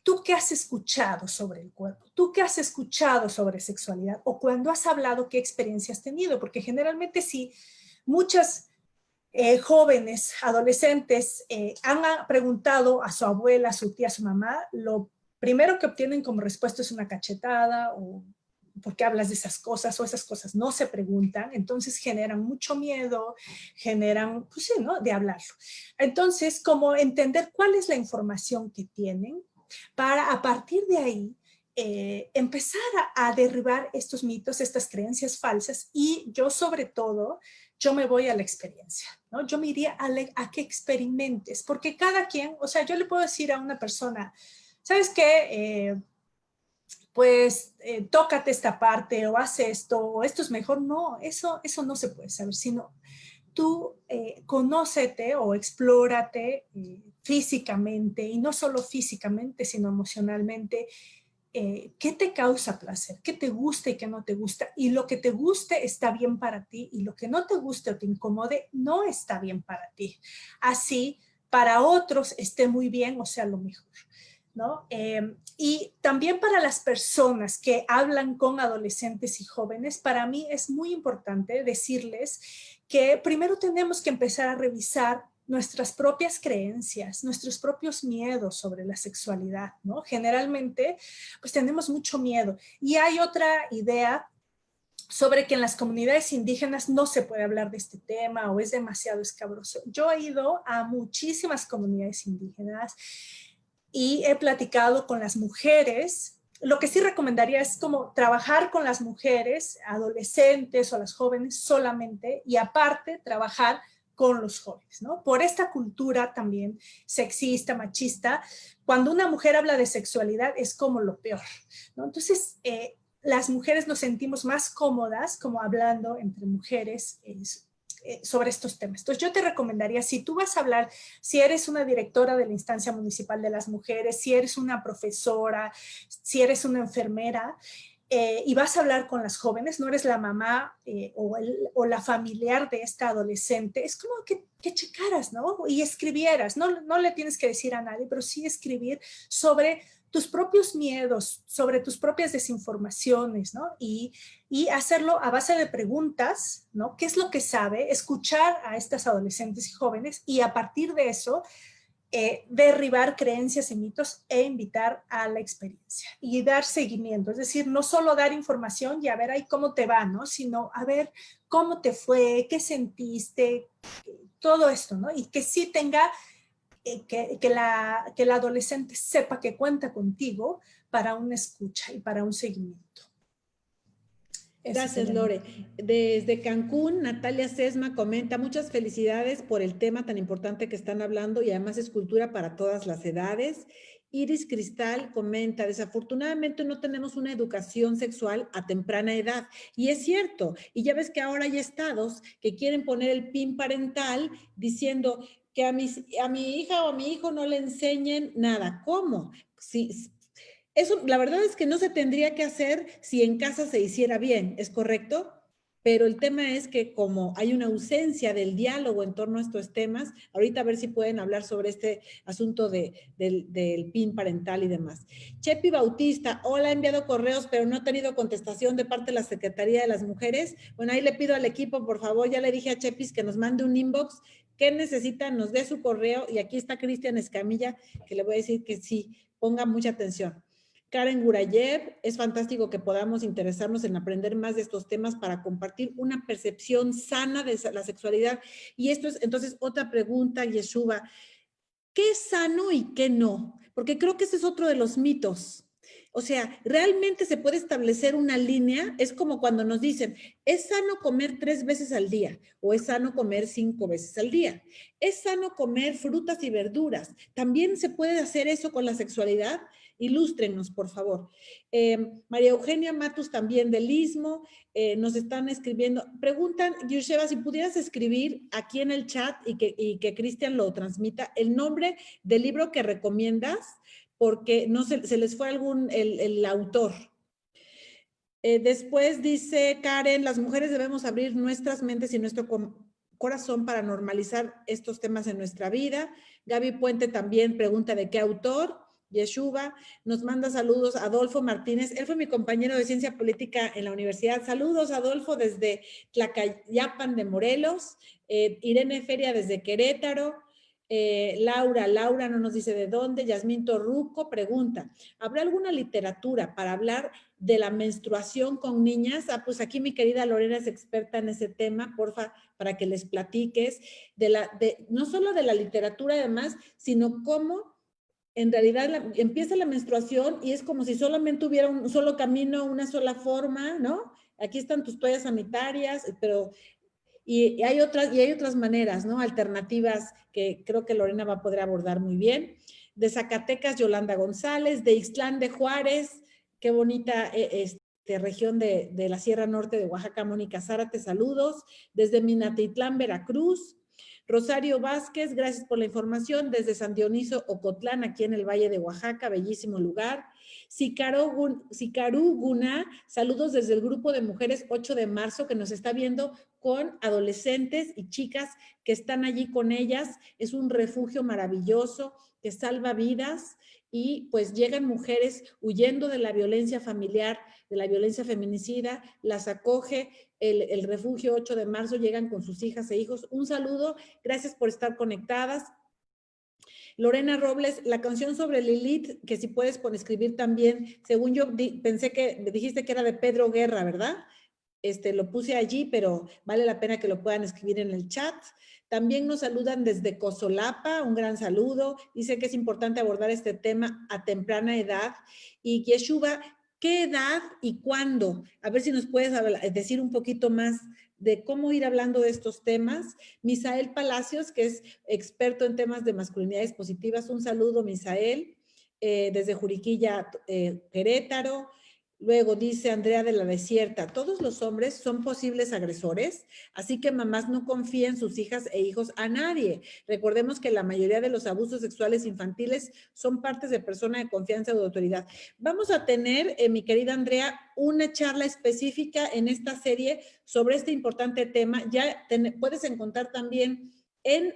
¿Tú qué has escuchado sobre el cuerpo? ¿Tú qué has escuchado sobre sexualidad? O cuando has hablado, ¿qué experiencia has tenido? Porque generalmente sí, muchas jóvenes, adolescentes, han preguntado a su abuela, a su tía, a su mamá, lo primero que obtienen como respuesta es una cachetada o ¿por qué hablas de esas cosas? O esas cosas no se preguntan, entonces generan mucho miedo, generan, pues sí, ¿no? De hablarlo. Entonces, como entender cuál es la información que tienen para a partir de ahí empezar a derribar estos mitos, estas creencias falsas, y yo sobre todo, yo me voy a la experiencia, ¿no? Yo me iría a que experimentes, porque cada quien, o sea, yo le puedo decir a una persona, ¿sabes qué? Tócate esta parte o haz esto o esto es mejor. No, eso no se puede saber, sino tú conócete o explórate físicamente, y no solo físicamente, sino emocionalmente. ¿Qué te causa placer? ¿Qué te gusta y qué no te gusta? Y lo que te guste está bien para ti, y lo que no te guste o te incomode no está bien para ti. Así, para otros esté muy bien o sea lo mejor, ¿no? Y también para las personas que hablan con adolescentes y jóvenes, para mí es muy importante decirles que primero tenemos que empezar a revisar nuestras propias creencias, nuestros propios miedos sobre la sexualidad, ¿no? Generalmente, pues tenemos mucho miedo. Y hay otra idea sobre que en las comunidades indígenas no se puede hablar de este tema o es demasiado escabroso. Yo he ido a muchísimas comunidades indígenas y he platicado con las mujeres. Lo que sí recomendaría es como trabajar con las mujeres, adolescentes o las jóvenes solamente, y aparte trabajar con los jóvenes, ¿no? Por esta cultura también sexista, machista, cuando una mujer habla de sexualidad es como lo peor, ¿no? Entonces, las mujeres nos sentimos más cómodas como hablando entre mujeres sobre estos temas. Entonces yo te recomendaría, si tú vas a hablar, si eres una directora de la instancia municipal de las mujeres, si eres una profesora, si eres una enfermera, y vas a hablar con las jóvenes, no eres la mamá o la familiar de esta adolescente, es como que checaras, ¿no? Y escribieras, no le tienes que decir a nadie, pero sí escribir sobre tus propios miedos, sobre tus propias desinformaciones, ¿no? Y hacerlo a base de preguntas, ¿no? ¿Qué es lo que sabe? Escuchar a estas adolescentes y jóvenes, y a partir de eso, derribar creencias y mitos e invitar a la experiencia y dar seguimiento. Es decir, no solo dar información y a ver ahí cómo te va, ¿no? Sino a ver cómo te fue, qué sentiste, todo esto, ¿no? Y que sí tenga, que la adolescente sepa que cuenta contigo para una escucha y para un seguimiento. Gracias, Lore. Desde Cancún, Natalia Sesma comenta: muchas felicidades por el tema tan importante que están hablando, y además es cultura para todas las edades. Iris Cristal comenta: desafortunadamente no tenemos una educación sexual a temprana edad. Y es cierto, y ya ves que ahora hay estados que quieren poner el PIN parental diciendo: que a mi hija o a mi hijo no le enseñen nada. ¿Cómo? Sí, eso, la verdad es que no se tendría que hacer si en casa se hiciera bien, ¿es correcto? Pero el tema es que como hay una ausencia del diálogo en torno a estos temas, ahorita a ver si pueden hablar sobre este asunto del PIN parental y demás. Chepi Bautista, hola, he enviado correos, pero no he tenido contestación de parte de la Secretaría de las Mujeres. Bueno, ahí le pido al equipo, por favor, ya le dije a Chepis que nos mande un inbox. ¿Qué necesitan? Nos dé su correo y aquí está Cristian Escamilla, que le voy a decir que sí, ponga mucha atención. Karen Gurayev, es fantástico que podamos interesarnos en aprender más de estos temas para compartir una percepción sana de la sexualidad. Y esto es, entonces, otra pregunta, Yeshuva, ¿qué es sano y qué no? Porque creo que ese es otro de los mitos. O sea, ¿realmente se puede establecer una línea? Es como cuando nos dicen, ¿es sano comer 3 veces al día? ¿O es sano comer 5 veces al día? ¿Es sano comer frutas y verduras? ¿También se puede hacer eso con la sexualidad? Ilústrenos, por favor. María Eugenia Matus también del Istmo, nos están escribiendo. Preguntan, Yusheva, si pudieras escribir aquí en el chat y que Cristian lo transmita, el nombre del libro que recomiendas, porque no se les fue el autor. Después dice Karen, las mujeres debemos abrir nuestras mentes y nuestro corazón para normalizar estos temas en nuestra vida. Gaby Puente también pregunta de qué autor. Yeshuva nos manda saludos. Adolfo Martínez, él fue mi compañero de ciencia política en la universidad. Saludos, Adolfo, desde Tlacayapan de Morelos. Irene Feria desde Querétaro. Laura no nos dice de dónde. Yasmín Torruco pregunta, ¿habrá alguna literatura para hablar de la menstruación con niñas? Pues aquí mi querida Lorena es experta en ese tema, porfa, para que les platiques no solo de la literatura además, sino cómo en realidad empieza la menstruación y es como si solamente hubiera un solo camino, una sola forma, ¿no? Aquí están tus toallas sanitarias, pero y hay otras maneras, ¿no? Alternativas que creo que Lorena va a poder abordar muy bien. De Zacatecas, Yolanda González, de Ixtlán de Juárez, qué bonita región de la Sierra Norte de Oaxaca, Mónica Zárate, saludos. Desde Minatitlán, Veracruz. Rosario Vázquez, gracias por la información. Desde San Dionisio, Ocotlán, aquí en el Valle de Oaxaca, bellísimo lugar. Sicaru Guna, saludos desde el grupo de mujeres 8 de marzo que nos está viendo con adolescentes y chicas que están allí con ellas. Es un refugio maravilloso que salva vidas y pues llegan mujeres huyendo de la violencia familiar, de la violencia feminicida, las acoge el refugio 8 de marzo, llegan con sus hijas e hijos. Un saludo, gracias por estar conectadas. Lorena Robles, la canción sobre Lilith, que si puedes escribir también, según yo pensé que dijiste que era de Pedro Guerra, ¿verdad? Lo puse allí, pero vale la pena que lo puedan escribir en el chat. También nos saludan desde Cozolapa, un gran saludo. Dice que es importante abordar este tema a temprana edad. Y Yeshuva, ¿qué edad y cuándo? A ver si nos puedes decir un poquito más de cómo ir hablando de estos temas. Misael Palacios, que es experto en temas de masculinidades positivas. Un saludo, Misael, desde Juriquilla, Querétaro. Luego dice Andrea de la Desierta, todos los hombres son posibles agresores, así que mamás no confíen sus hijas e hijos a nadie. Recordemos que la mayoría de los abusos sexuales infantiles son partes de persona de confianza o de autoridad. Vamos a tener, mi querida Andrea, una charla específica en esta serie sobre este importante tema. Ya puedes encontrar también en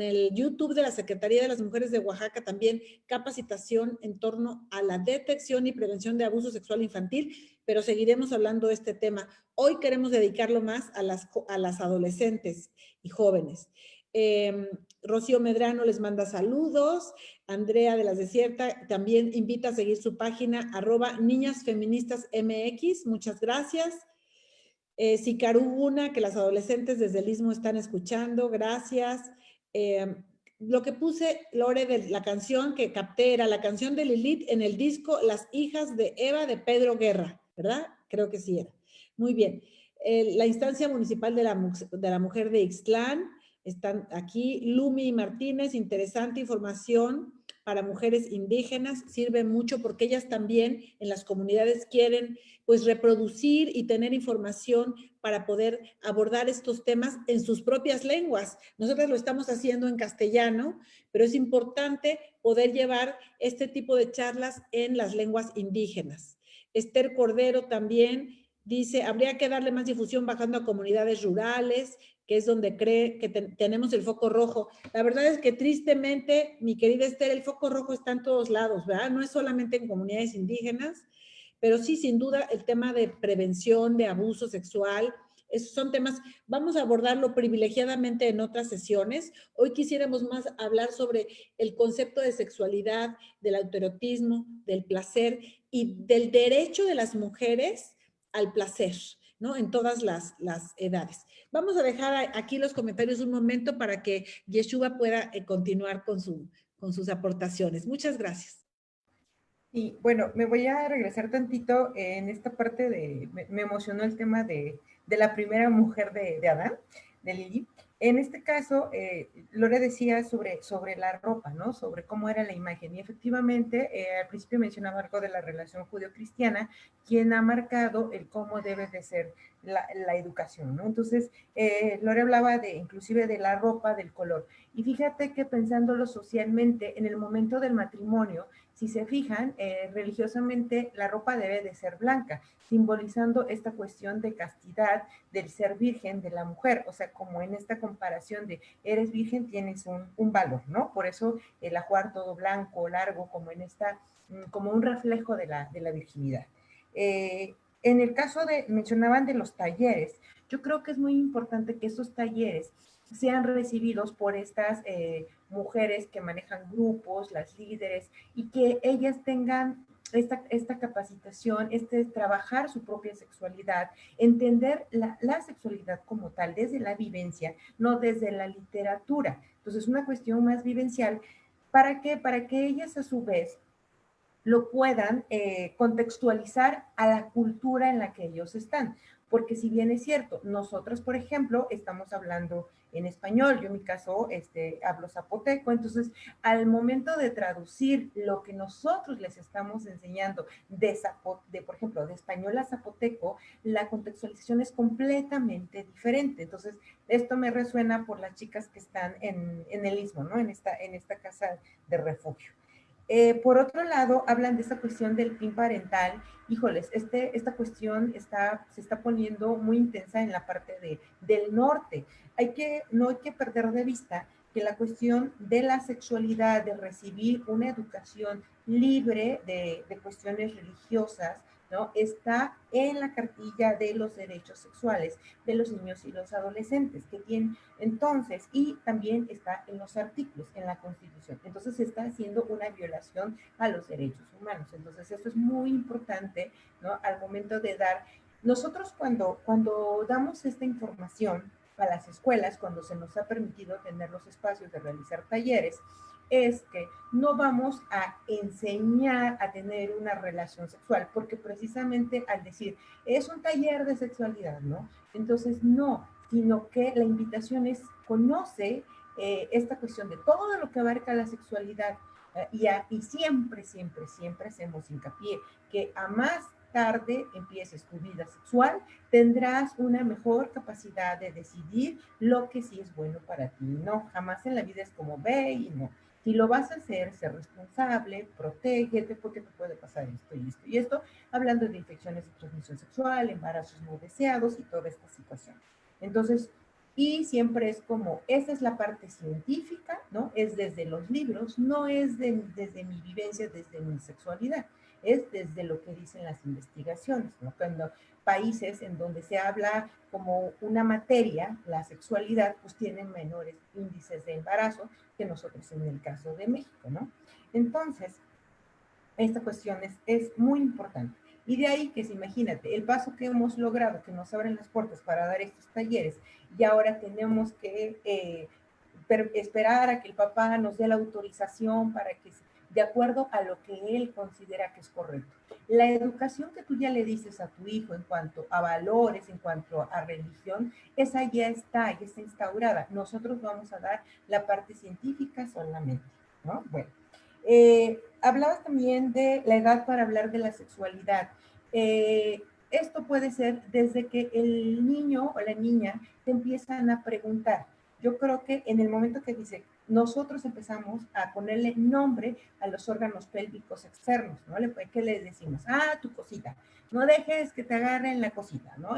el YouTube de la Secretaría de las Mujeres de Oaxaca también capacitación en torno a la detección y prevención de abuso sexual infantil, pero seguiremos hablando de este tema. Hoy queremos dedicarlo más a las adolescentes y jóvenes. Rocío Medrano les manda saludos. Andrea de la Desierta también invita a seguir su página @niñasfeministasmx. Muchas gracias. Sicaru Guna, que las adolescentes desde el Istmo están escuchando, gracias. Lo que puse, Lore, de la canción que capté era la canción de Lilith en el disco Las hijas de Eva de Pedro Guerra, ¿verdad? Creo que sí era. Muy bien. La instancia municipal de la mujer de Ixtlán, están aquí. Lumi Martínez, interesante información. para mujeres indígenas, sirve mucho porque ellas también en las comunidades quieren pues reproducir y tener información para poder abordar estos temas en sus propias lenguas. Nosotros lo estamos haciendo en castellano, pero es importante poder llevar este tipo de charlas en las lenguas indígenas. Esther Cordero también dice, habría que darle más difusión bajando a comunidades rurales, que es donde cree que tenemos el foco rojo. La verdad es que tristemente, mi querida Esther, el foco rojo está en todos lados, ¿verdad? No es solamente en comunidades indígenas, pero sí, sin duda, el tema de prevención de abuso sexual, esos son temas, vamos a abordarlo privilegiadamente en otras sesiones. Hoy quisiéramos más hablar sobre el concepto de sexualidad, del autoerotismo, del placer y del derecho de las mujeres al placer, ¿no? En todas las edades. Vamos a dejar aquí los comentarios un momento para que Yeshua pueda continuar con sus aportaciones. Muchas gracias. Y bueno, me voy a regresar tantito en esta parte me emocionó el tema de la primera mujer de Adán, de Lili. En este caso, Lore decía sobre la ropa, ¿no? Sobre cómo era la imagen. Y efectivamente, al principio mencionaba algo de la relación judeo-cristiana, quien ha marcado el cómo debe de ser la educación, ¿no? Entonces, Lore hablaba inclusive de la ropa, del color. Y fíjate que pensándolo socialmente, en el momento del matrimonio, si se fijan, religiosamente la ropa debe de ser blanca, simbolizando esta cuestión de castidad, del ser virgen de la mujer, o sea, como en esta comparación de eres virgen, tienes un valor, ¿no? Por eso el ajuar todo blanco, largo, como un reflejo de la virginidad. En el caso mencionaban de los talleres, yo creo que es muy importante que esos talleres sean recibidos por estas mujeres que manejan grupos, las líderes, y que ellas tengan esta capacitación, trabajar su propia sexualidad, entender la sexualidad como tal, desde la vivencia, no desde la literatura. Entonces, una cuestión más vivencial, ¿para qué? Para que ellas a su vez lo puedan contextualizar a la cultura en la que ellos están. Porque si bien es cierto, nosotros, por ejemplo, estamos hablando en español, yo en mi caso hablo zapoteco, entonces al momento de traducir lo que nosotros les estamos enseñando por ejemplo, de español a zapoteco, la contextualización es completamente diferente. Entonces, esto me resuena por las chicas que están en el Istmo, ¿no? En esta casa de refugio. Por otro lado, hablan de esta cuestión del PIN parental. Híjoles, esta cuestión se está poniendo muy intensa en la parte del norte. No hay que perder de vista que la cuestión de la sexualidad, de recibir una educación libre de cuestiones religiosas, ¿no? Está en la cartilla de los derechos sexuales de los niños y los adolescentes que tienen entonces, y también está en los artículos, en la Constitución. Entonces se está haciendo una violación a los derechos humanos. Entonces esto es muy importante, ¿no? Al momento de dar, nosotros cuando damos esta información a las escuelas, cuando se nos ha permitido tener los espacios de realizar talleres, es que no vamos a enseñar a tener una relación sexual, porque precisamente al decir, es un taller de sexualidad, ¿no? Entonces no, sino que la invitación es conoce esta cuestión de todo lo que abarca la sexualidad y siempre, siempre, siempre hacemos hincapié que a más tarde empieces tu vida sexual, tendrás una mejor capacidad de decidir lo que sí es bueno para ti. No, jamás en la vida es como ve y no. Si lo vas a hacer, ser responsable, protégete porque te puede pasar esto y esto y esto, hablando de infecciones de transmisión sexual, embarazos no deseados y toda esta situación. Entonces, y siempre es como, esa es la parte científica, ¿no? Es desde los libros, no es desde mi vivencia, desde mi sexualidad, es desde lo que dicen las investigaciones, ¿no? Cuando países en donde se habla como una materia, la sexualidad, pues tienen menores índices de embarazo que nosotros en el caso de México, ¿no? Entonces, esta cuestión es muy importante. Y de ahí que, imagínate, el paso que hemos logrado, que nos abren las puertas para dar estos talleres, y ahora tenemos que esperar a que el papá nos dé la autorización para que, de acuerdo a lo que él considera que es correcto. La educación que tú ya le dices a tu hijo en cuanto a valores, en cuanto a religión, esa ya está instaurada. Nosotros vamos a dar la parte científica solamente, ¿no? Bueno. Hablabas también de la edad para hablar de la sexualidad. Esto puede ser desde que el niño o la niña te empiezan a preguntar. Yo creo que en el momento que dice, nosotros empezamos a ponerle nombre a los órganos pélvicos externos, ¿no? ¿Qué le decimos? Ah, tu cosita. No dejes que te agarren la cosita, ¿no?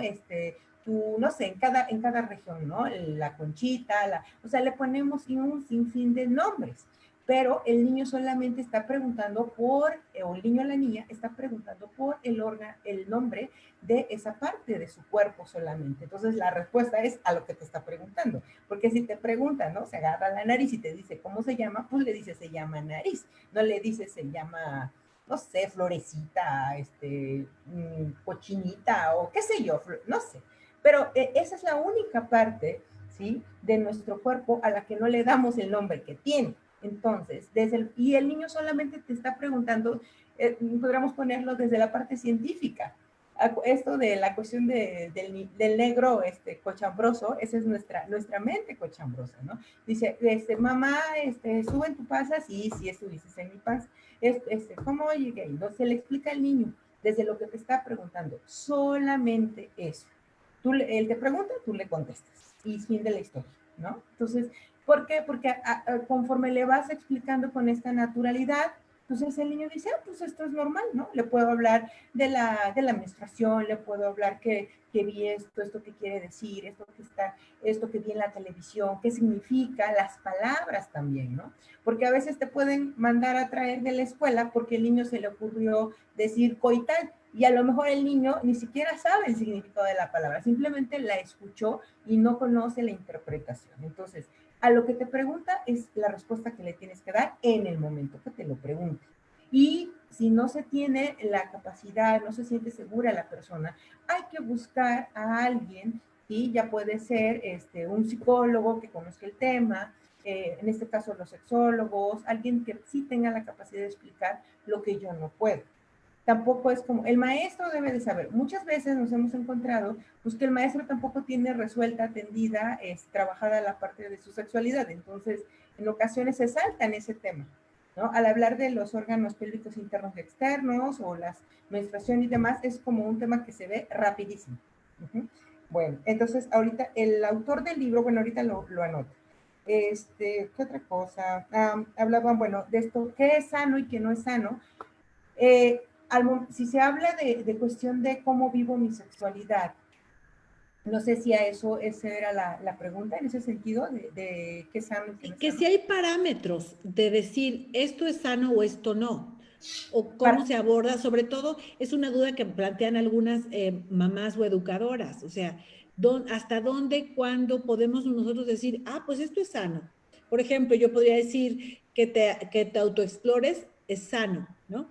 Tú, no sé, en cada región, ¿no? La conchita, o sea, le ponemos un sinfín de nombres, pero el niño solamente está preguntando por, o el niño o la niña está preguntando por el nombre de esa parte de su cuerpo solamente. Entonces la respuesta es a lo que te está preguntando, porque si te pregunta, ¿no? Se agarra la nariz y te dice cómo se llama, pues le dice se llama nariz, no le dice se llama, no sé, florecita, cochinita o qué sé yo, no sé. Pero esa es la única parte, ¿sí? De nuestro cuerpo a la que no le damos el nombre que tiene. Entonces, y el niño solamente te está preguntando, podríamos ponerlo desde la parte científica. Esto de la cuestión del negro cochambroso, esa es nuestra mente cochambrosa, ¿no? Dice, mamá, ¿estuvo en tu panza? Sí, sí, estuviste en mi panza. ¿Cómo llegué? Entonces le explica al niño desde lo que te está preguntando, solamente eso. Él te pregunta, tú le contestas y fin de la historia, ¿no? Entonces, ¿por qué? Porque conforme le vas explicando con esta naturalidad, entonces el niño dice, ah, pues esto es normal, ¿no? Le puedo hablar de la menstruación, le puedo hablar que vi esto que quiere decir, esto que vi en la televisión, qué significa, las palabras también, ¿no? Porque a veces te pueden mandar a traer de la escuela porque el niño se le ocurrió decir coital, y a lo mejor el niño ni siquiera sabe el significado de la palabra, simplemente la escuchó y no conoce la interpretación. Entonces, a lo que te pregunta es la respuesta que le tienes que dar en el momento que te lo pregunte. Y si no se tiene la capacidad, no se siente segura la persona, hay que buscar a alguien, ¿sí? Ya puede ser un psicólogo que conozca el tema, en este caso los sexólogos, alguien que sí tenga la capacidad de explicar lo que yo no puedo. Tampoco es como, el maestro debe de saber. Muchas veces nos hemos encontrado, pues que el maestro tampoco tiene resuelta, atendida, trabajada la parte de su sexualidad. Entonces, en ocasiones se salta en ese tema, ¿no? Al hablar de los órganos pélvicos internos y externos o la menstruación y demás, es como un tema que se ve rapidísimo. Bueno, entonces ahorita el autor del libro, bueno, ahorita lo anoto. ¿Qué otra cosa? Hablaban, bueno, de esto, qué es sano y qué no es sano. Si se habla de cuestión de cómo vivo mi sexualidad, no sé si a eso esa era la pregunta en ese sentido de qué es sano y qué no es que sano. si hay parámetros de decir esto es sano o esto no, o cómo se aborda, sobre todo es una duda que plantean algunas mamás o educadoras, o sea, ¿hasta dónde, cuándo podemos nosotros decir, ah, pues esto es sano? Por ejemplo, yo podría decir que te autoexplores es sano, ¿no?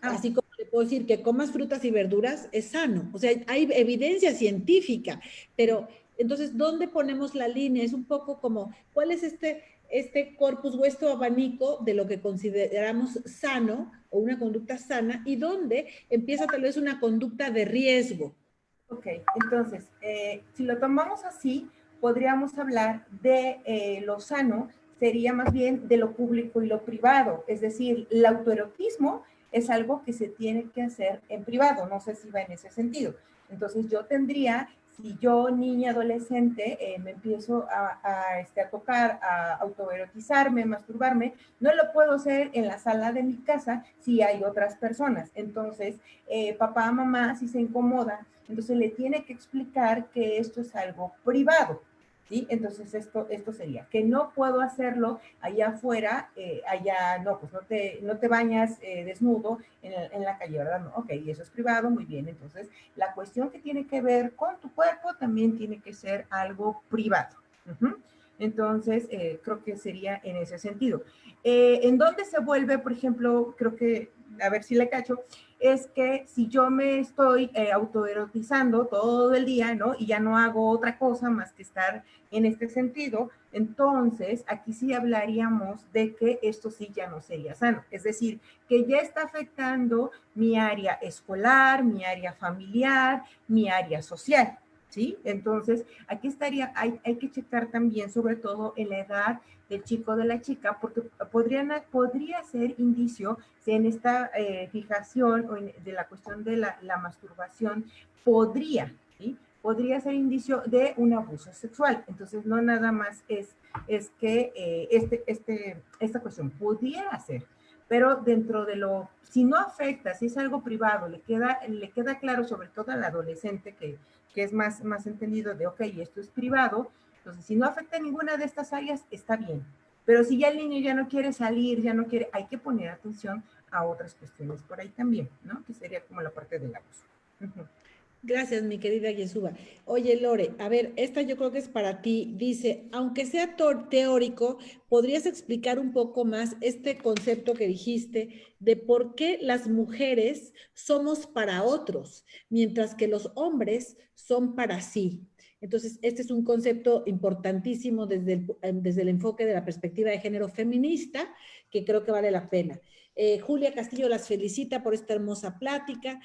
Así como le puedo decir que comas frutas y verduras es sano. O sea, hay evidencia científica, pero entonces, ¿dónde ponemos la línea? Es un poco como, ¿cuál es este corpus o este abanico de lo que consideramos sano o una conducta sana y dónde empieza tal vez una conducta de riesgo? Ok, entonces, si lo tomamos así, podríamos hablar de lo sano, sería más bien de lo público y lo privado, es decir, el autoerotismo es algo que se tiene que hacer en privado, no sé si va en ese sentido. Entonces yo tendría, si yo niña, adolescente, me empiezo a tocar, a autoerotizarme, masturbarme, no lo puedo hacer en la sala de mi casa si hay otras personas. Entonces, papá, mamá, si se incomoda, entonces le tiene que explicar que esto es algo privado, ¿sí? Entonces esto sería, que no puedo hacerlo allá afuera, allá, no, pues no te bañas desnudo en la calle, ¿verdad? No, ok, eso es privado, muy bien. Entonces, la cuestión que tiene que ver con tu cuerpo también tiene que ser algo privado. Entonces, creo que sería en ese sentido. ¿En dónde se vuelve, por ejemplo, creo que, a ver si le cacho, es que si yo me estoy autoerotizando todo el día, ¿no? Y ya no hago otra cosa más que estar en este sentido, entonces aquí sí hablaríamos de que esto sí ya no sería sano. Es decir, que ya está afectando mi área escolar, mi área familiar, mi área social, ¿sí? Entonces, aquí hay que checar también, sobre todo en la edad del chico o de la chica, porque podría ser indicio si en esta fijación o de la cuestión de la masturbación, ¿sí? Podría ser indicio de un abuso sexual. Entonces, no nada más es que esta cuestión pudiera ser, pero dentro de si no afecta, si es algo privado, le queda claro, sobre todo al adolescente que es más entendido de, ok, esto es privado, entonces si no afecta ninguna de estas áreas, está bien. Pero si ya el niño ya no quiere salir, hay que poner atención a otras cuestiones por ahí también, ¿no? Que sería como la parte del abuso. Uh-huh. Gracias, mi querida Yesuba. Oye, Lore, a ver, esta yo creo que es para ti. Dice, aunque sea teórico, ¿podrías explicar un poco más este concepto que dijiste de por qué las mujeres somos para otros, mientras que los hombres son para sí? Entonces, este es un concepto importantísimo desde el enfoque de la perspectiva de género feminista, que creo que vale la pena. Julia Castillo las felicita por esta hermosa plática.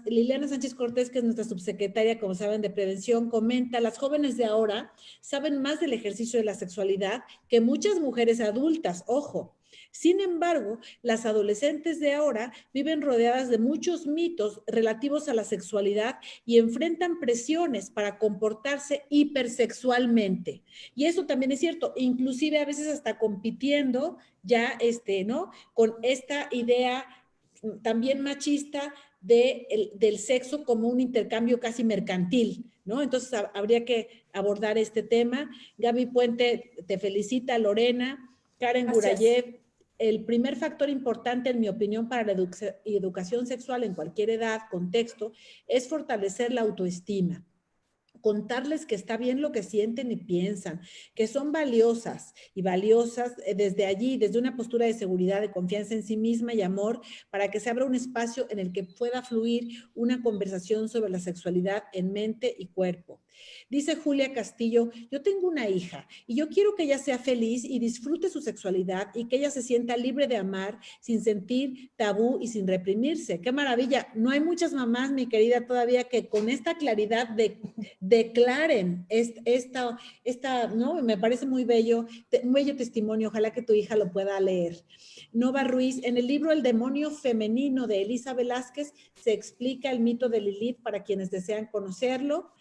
Liliana Sánchez Cortés, que es nuestra subsecretaria, como saben, de prevención, comenta, las jóvenes de ahora saben más del ejercicio de la sexualidad que muchas mujeres adultas, ojo. Sin embargo, las adolescentes de ahora viven rodeadas de muchos mitos relativos a la sexualidad y enfrentan presiones para comportarse hipersexualmente. Y eso también es cierto, inclusive a veces hasta compitiendo ya, ¿no? Con esta idea también machista del sexo como un intercambio casi mercantil, ¿no? Entonces habría que abordar este tema. Gaby Puente te felicita, Lorena, Karen Gurayev. El primer factor importante, en mi opinión, para la educación sexual en cualquier edad, contexto, es fortalecer la autoestima. Contarles que está bien lo que sienten y piensan, que son valiosas y valiosas desde allí, desde una postura de seguridad, de confianza en sí misma y amor, para que se abra un espacio en el que pueda fluir una conversación sobre la sexualidad en mente y cuerpo. Dice Julia Castillo, yo tengo una hija y yo quiero que ella sea feliz y disfrute su sexualidad y que ella se sienta libre de amar sin sentir tabú y sin reprimirse. ¡Qué maravilla! No hay muchas mamás, mi querida, todavía que con esta claridad declaren esta, ¿no? Me parece muy bello, un bello testimonio, ojalá que tu hija lo pueda leer. Nova Ruiz, en el libro El demonio femenino de Elisa Velázquez se explica el mito de Lilith para quienes desean conocerlo.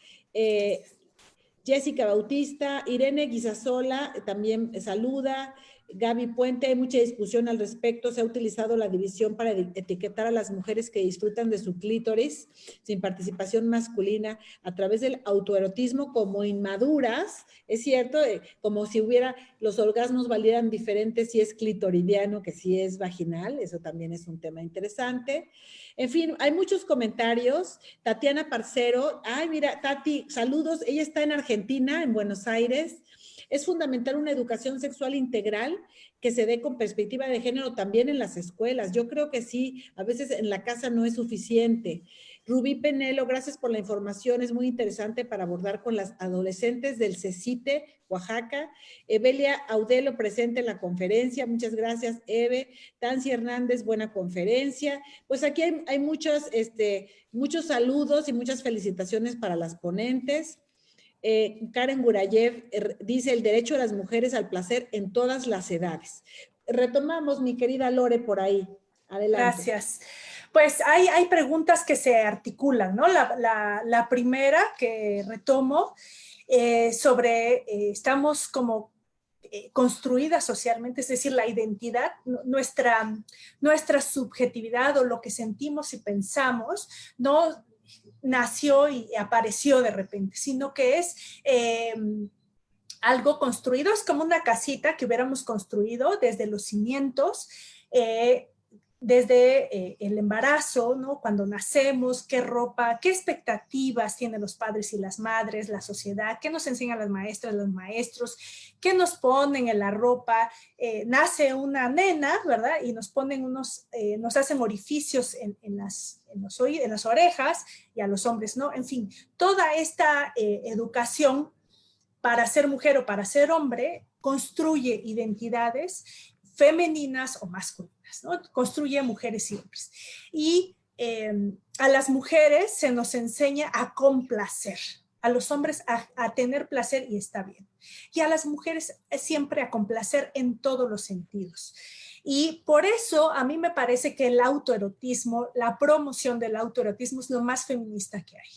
Jessica Bautista, Irene Guisasola también saluda. Gaby Puente, hay mucha discusión al respecto, se ha utilizado la división para etiquetar a las mujeres que disfrutan de su clítoris sin participación masculina a través del autoerotismo como inmaduras, es cierto, como si los orgasmos valieran diferentes si es clitoridiano que si es vaginal, eso también es un tema interesante. En fin, hay muchos comentarios. Tatiana Parcero, ay mira, Tati, saludos, ella está en Argentina, en Buenos Aires. Es fundamental una educación sexual integral que se dé con perspectiva de género también en las escuelas. Yo creo que sí, a veces en la casa no es suficiente. Rubí Penelo, gracias por la información, es muy interesante para abordar con las adolescentes del CECITE, Oaxaca. Evelia Audelo presente en la conferencia, muchas gracias, Eve. Tancy Hernández, buena conferencia. Pues aquí hay muchos saludos y muchas felicitaciones para las ponentes. Karen Gurayev dice el derecho de las mujeres al placer en todas las edades. Retomamos, mi querida Lore, por ahí. Adelante. Gracias. Pues hay preguntas que se articulan, ¿no? La primera que retomo sobre estamos como construidas socialmente, es decir, la identidad, nuestra subjetividad o lo que sentimos y pensamos, no nació y apareció de repente, sino que es algo construido, es como una casita que hubiéramos construido desde los cimientos, desde el embarazo, ¿no? Cuando nacemos, qué ropa, qué expectativas tienen los padres y las madres, la sociedad, qué nos enseñan las maestras, los maestros, qué nos ponen en la ropa. Nace una nena, ¿verdad? Y nos ponen nos hacen orificios en las orejas y a los hombres, ¿no? En fin, toda esta educación para ser mujer o para ser hombre construye identidades femeninas o masculinas, ¿no? Construye mujeres y hombres. Y a las mujeres se nos enseña a complacer a los hombres a tener placer y está bien. Y a las mujeres siempre a complacer en todos los sentidos. Y por eso a mí me parece que el autoerotismo, la promoción del autoerotismo es lo más feminista que hay,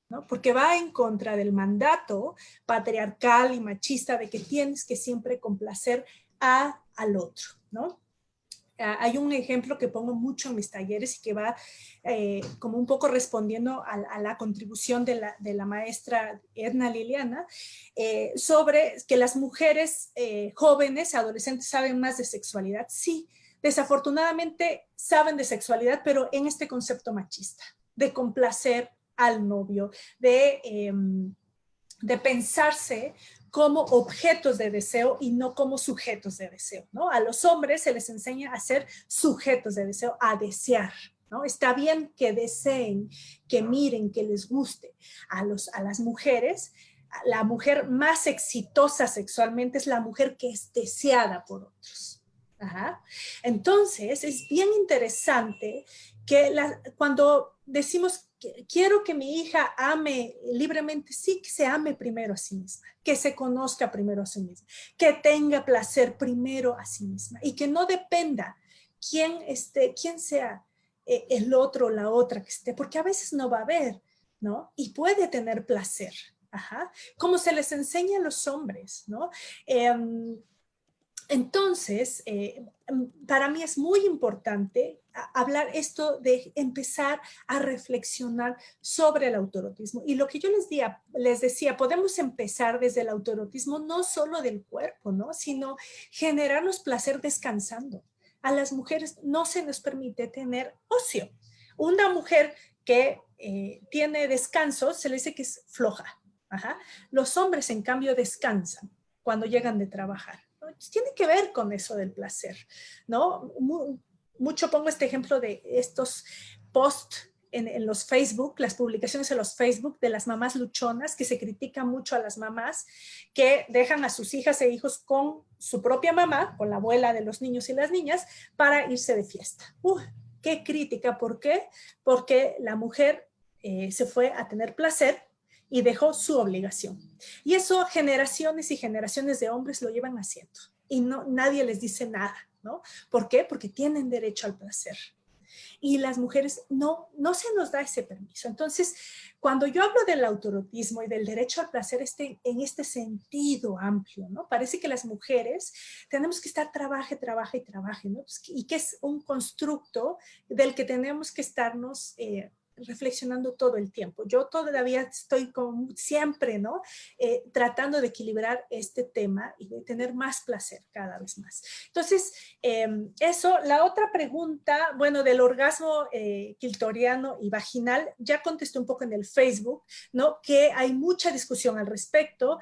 ¿no? Porque va en contra del mandato patriarcal y machista de que tienes que siempre complacer al otro, ¿no? Hay un ejemplo que pongo mucho en mis talleres y que va como un poco respondiendo a la contribución de la maestra Edna Liliana, sobre que las mujeres jóvenes, adolescentes, saben más de sexualidad. Sí, desafortunadamente saben de sexualidad, pero en este concepto machista, de complacer al novio, de pensarse como objetos de deseo y no como sujetos de deseo, ¿no? A los hombres se les enseña a ser sujetos de deseo, a desear, ¿no? Está bien que deseen, que miren, que les guste. A las mujeres, la mujer más exitosa sexualmente es la mujer que es deseada por otros. Ajá. Entonces, es bien interesante que cuando decimos quiero que mi hija ame libremente, sí, que se ame primero a sí misma, que se conozca primero a sí misma, que tenga placer primero a sí misma y que no dependa quién sea el otro o la otra que esté, porque a veces no va a haber, ¿no? Y puede tener placer, ajá, como se les enseña a los hombres, ¿no? Entonces, para mí es muy importante hablar esto de empezar a reflexionar sobre el autoerotismo. Y lo que yo les decía, podemos empezar desde el autoerotismo no solo del cuerpo, ¿no? Sino generarnos placer descansando. A las mujeres no se nos permite tener ocio. Una mujer que tiene descanso se le dice que es floja. Ajá. Los hombres, en cambio, descansan cuando llegan de trabajar. Tiene que ver con eso del placer, ¿no? Mucho pongo este ejemplo de estos posts en los Facebook, las publicaciones en los Facebook de las mamás luchonas, que se critica mucho a las mamás que dejan a sus hijas e hijos con su propia mamá, con la abuela de los niños y las niñas, para irse de fiesta. ¡Qué crítica! ¿Por qué? Porque la mujer se fue a tener placer y dejó su obligación. Y eso generaciones y generaciones de hombres lo llevan haciendo y nadie les dice nada, ¿no? ¿Por qué? Porque tienen derecho al placer. Y las mujeres no se nos da ese permiso. Entonces, cuando yo hablo del autoerotismo y del derecho al placer en este sentido amplio, ¿no? Parece que las mujeres tenemos que estar trabaje, ¿no? Y que es un constructo del que tenemos que estarnos reflexionando todo el tiempo. Yo todavía estoy como siempre, ¿no? Tratando de equilibrar este tema y de tener más placer cada vez más. Entonces, eso. La otra pregunta, bueno, del orgasmo clitoriano y vaginal, ya contesté un poco en el Facebook, ¿no? Que hay mucha discusión al respecto.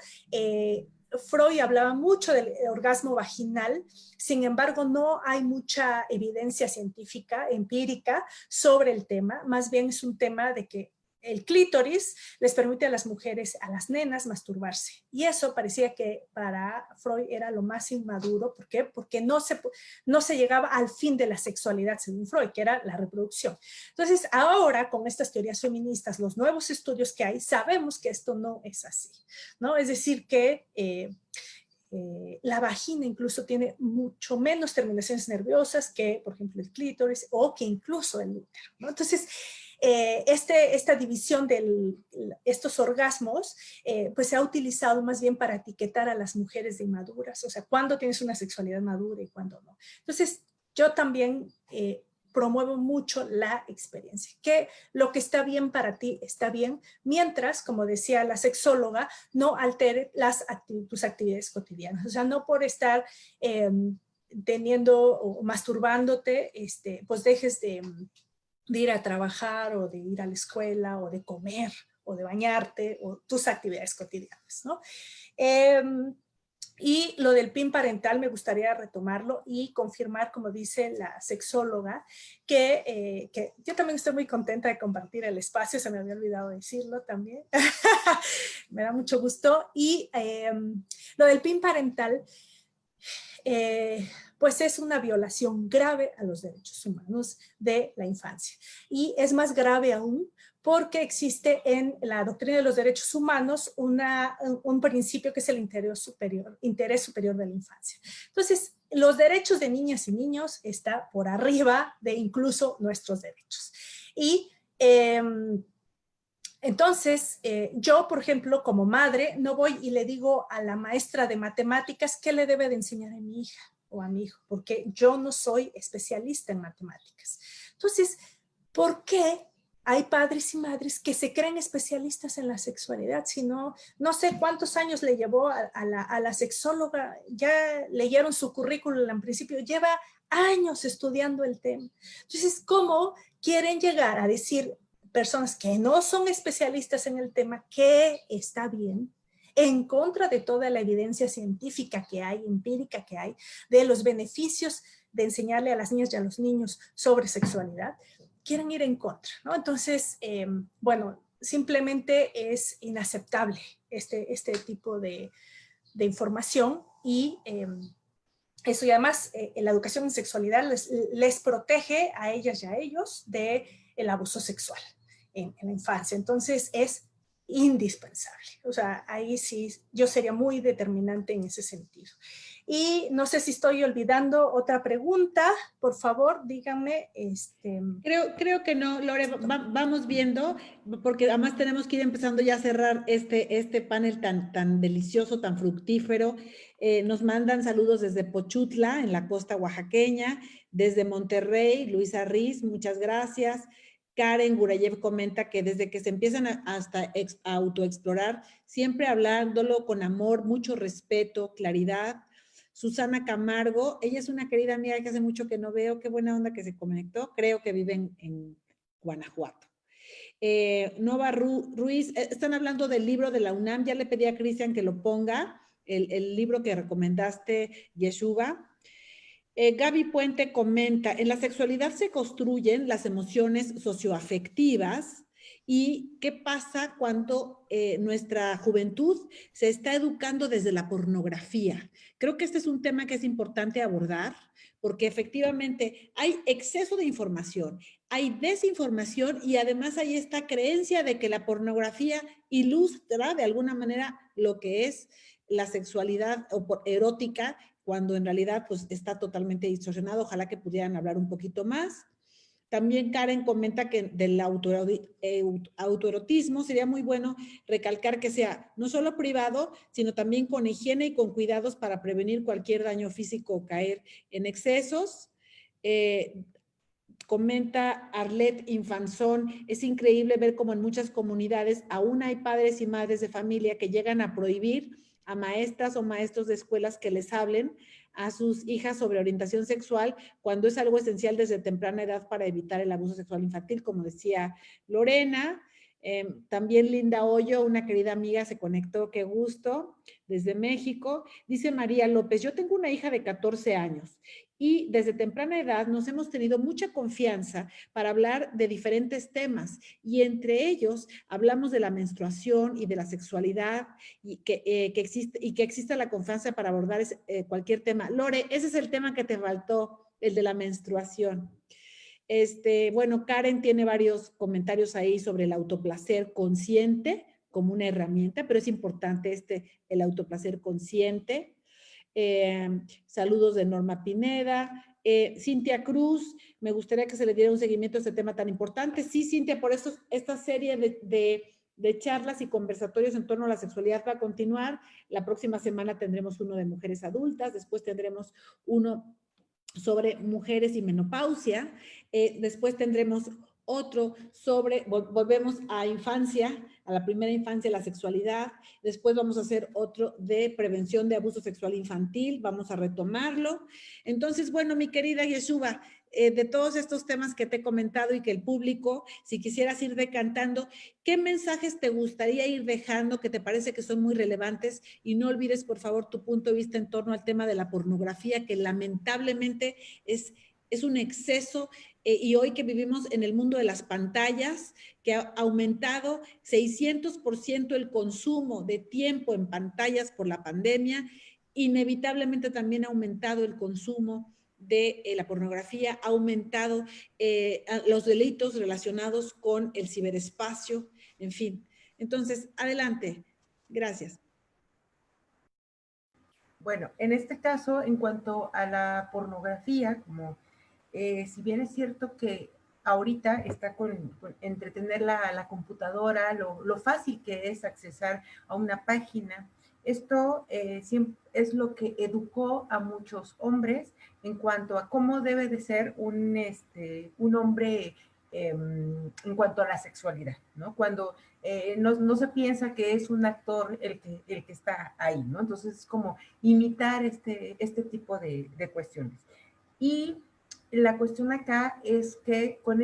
Freud hablaba mucho del orgasmo vaginal, sin embargo no hay mucha evidencia científica, empírica sobre el tema, más bien es un tema de que el clítoris les permite a las mujeres, a las nenas, masturbarse. Y eso parecía que para Freud era lo más inmaduro. ¿Por qué? Porque no se llegaba al fin de la sexualidad, según Freud, que era la reproducción. Entonces, ahora, con estas teorías feministas, los nuevos estudios que hay, sabemos que esto no es así, ¿no? Es decir, que la vagina incluso tiene mucho menos terminaciones nerviosas que, por ejemplo, el clítoris o que incluso el útero, ¿no? Entonces, esta división de estos orgasmos, pues se ha utilizado más bien para etiquetar a las mujeres de inmaduras, o sea, cuándo tienes una sexualidad madura y cuándo no. Entonces, yo también promuevo mucho la experiencia, que lo que está bien para ti está bien, mientras, como decía la sexóloga, no altere tus actividades cotidianas, o sea, no por estar teniendo o masturbándote, pues dejes de ir a trabajar o de ir a la escuela o de comer o de bañarte o tus actividades cotidianas, ¿no? Y lo del PIN parental me gustaría retomarlo y confirmar, como dice la sexóloga, que yo también estoy muy contenta de compartir el espacio, se me había olvidado decirlo también, me da mucho gusto. Y lo del PIN parental, pues es una violación grave a los derechos humanos de la infancia. Y es más grave aún porque existe en la doctrina de los derechos humanos un principio que es el interés superior de la infancia. Entonces, los derechos de niñas y niños está por arriba de incluso nuestros derechos. Y entonces, yo, por ejemplo, como madre, no voy y le digo a la maestra de matemáticas qué le debe de enseñar a mi hija o a mi hijo, porque yo no soy especialista en matemáticas. Entonces, ¿por qué hay padres y madres que se creen especialistas en la sexualidad? Si no sé cuántos años le llevó a la sexóloga, ya leyeron su currículum en principio, lleva años estudiando el tema. Entonces, ¿cómo quieren llegar a decir personas que no son especialistas en el tema que está bien, en contra de toda la evidencia científica que hay, empírica que hay, de los beneficios de enseñarle a las niñas y a los niños sobre sexualidad, quieren ir en contra, ¿no? Entonces, bueno, simplemente es inaceptable este tipo de información y eso, y además la educación en sexualidad les protege a ellas y a ellos del abuso sexual en la infancia. Entonces es indispensable. O sea, ahí sí yo sería muy determinante en ese sentido. Y no sé si estoy olvidando otra pregunta. Por favor, díganme. Creo que no, Lore, vamos viendo, porque además tenemos que ir empezando ya a cerrar este panel tan delicioso, tan fructífero. Nos mandan saludos desde Pochutla, en la costa oaxaqueña, desde Monterrey, Luisa Riz, muchas gracias. Karen Gurayev comenta que desde que se empiezan hasta a autoexplorar, siempre hablándolo con amor, mucho respeto, claridad. Susana Camargo, ella es una querida amiga que hace mucho que no veo, qué buena onda que se conectó, creo que vive en Guanajuato. Nova Ruiz, están hablando del libro de la UNAM, ya le pedí a Cristian que lo ponga, el libro que recomendaste, Yeshuva. Gaby Puente comenta, en la sexualidad se construyen las emociones socioafectivas y qué pasa cuando nuestra juventud se está educando desde la pornografía. Creo que este es un tema que es importante abordar porque efectivamente hay exceso de información, hay desinformación y además hay esta creencia de que la pornografía ilustra de alguna manera lo que es la sexualidad erótica, cuando en realidad pues está totalmente distorsionado. Ojalá que pudieran hablar un poquito más. También Karen comenta que del autoerotismo sería muy bueno recalcar que sea no solo privado, sino también con higiene y con cuidados para prevenir cualquier daño físico o caer en excesos. Comenta Arlette Infanzón, es increíble ver cómo en muchas comunidades aún hay padres y madres de familia que llegan a prohibir a maestras o maestros de escuelas que les hablen a sus hijas sobre orientación sexual cuando es algo esencial desde temprana edad para evitar el abuso sexual infantil, como decía Lorena. También Linda Hoyo, una querida amiga, se conectó, qué gusto, desde México. Dice María López, yo tengo una hija de 14 años y desde temprana edad nos hemos tenido mucha confianza para hablar de diferentes temas y entre ellos hablamos de la menstruación y de la sexualidad y que existe la confianza para abordar cualquier tema. Lore, ese es el tema que te faltó, el de la menstruación. Bueno, Karen tiene varios comentarios ahí sobre el autoplacer consciente como una herramienta, pero es importante el autoplacer consciente. Saludos de Norma Pineda. Cintia Cruz, me gustaría que se le diera un seguimiento a este tema tan importante. Sí, Cintia, por eso esta serie de charlas y conversatorios en torno a la sexualidad va a continuar. La próxima semana tendremos uno de mujeres adultas, después tendremos uno sobre mujeres y menopausia, después tendremos otro sobre, volvemos a infancia, a la primera infancia, la sexualidad, después vamos a hacer otro de prevención de abuso sexual infantil, vamos a retomarlo. Entonces, bueno, mi querida Yeshuva, de todos estos temas que te he comentado y que el público, si quisieras ir decantando, ¿qué mensajes te gustaría ir dejando que te parece que son muy relevantes? Y no olvides, por favor, tu punto de vista en torno al tema de la pornografía, que lamentablemente es un exceso, y hoy que vivimos en el mundo de las pantallas, que ha aumentado 600% el consumo de tiempo en pantallas por la pandemia, inevitablemente también ha aumentado el consumo de la pornografía, ha aumentado los delitos relacionados con el ciberespacio, en fin. Entonces, adelante. Gracias. Bueno, en este caso, en cuanto a la pornografía, como si bien es cierto que ahorita está con entretener la computadora, lo fácil que es accesar a una página, esto es lo que educó a muchos hombres en cuanto a cómo debe de ser un hombre en cuanto a la sexualidad, ¿no? Cuando no se piensa que es un actor el que está ahí, ¿no? Entonces es como imitar este tipo de cuestiones. Y la cuestión acá es que con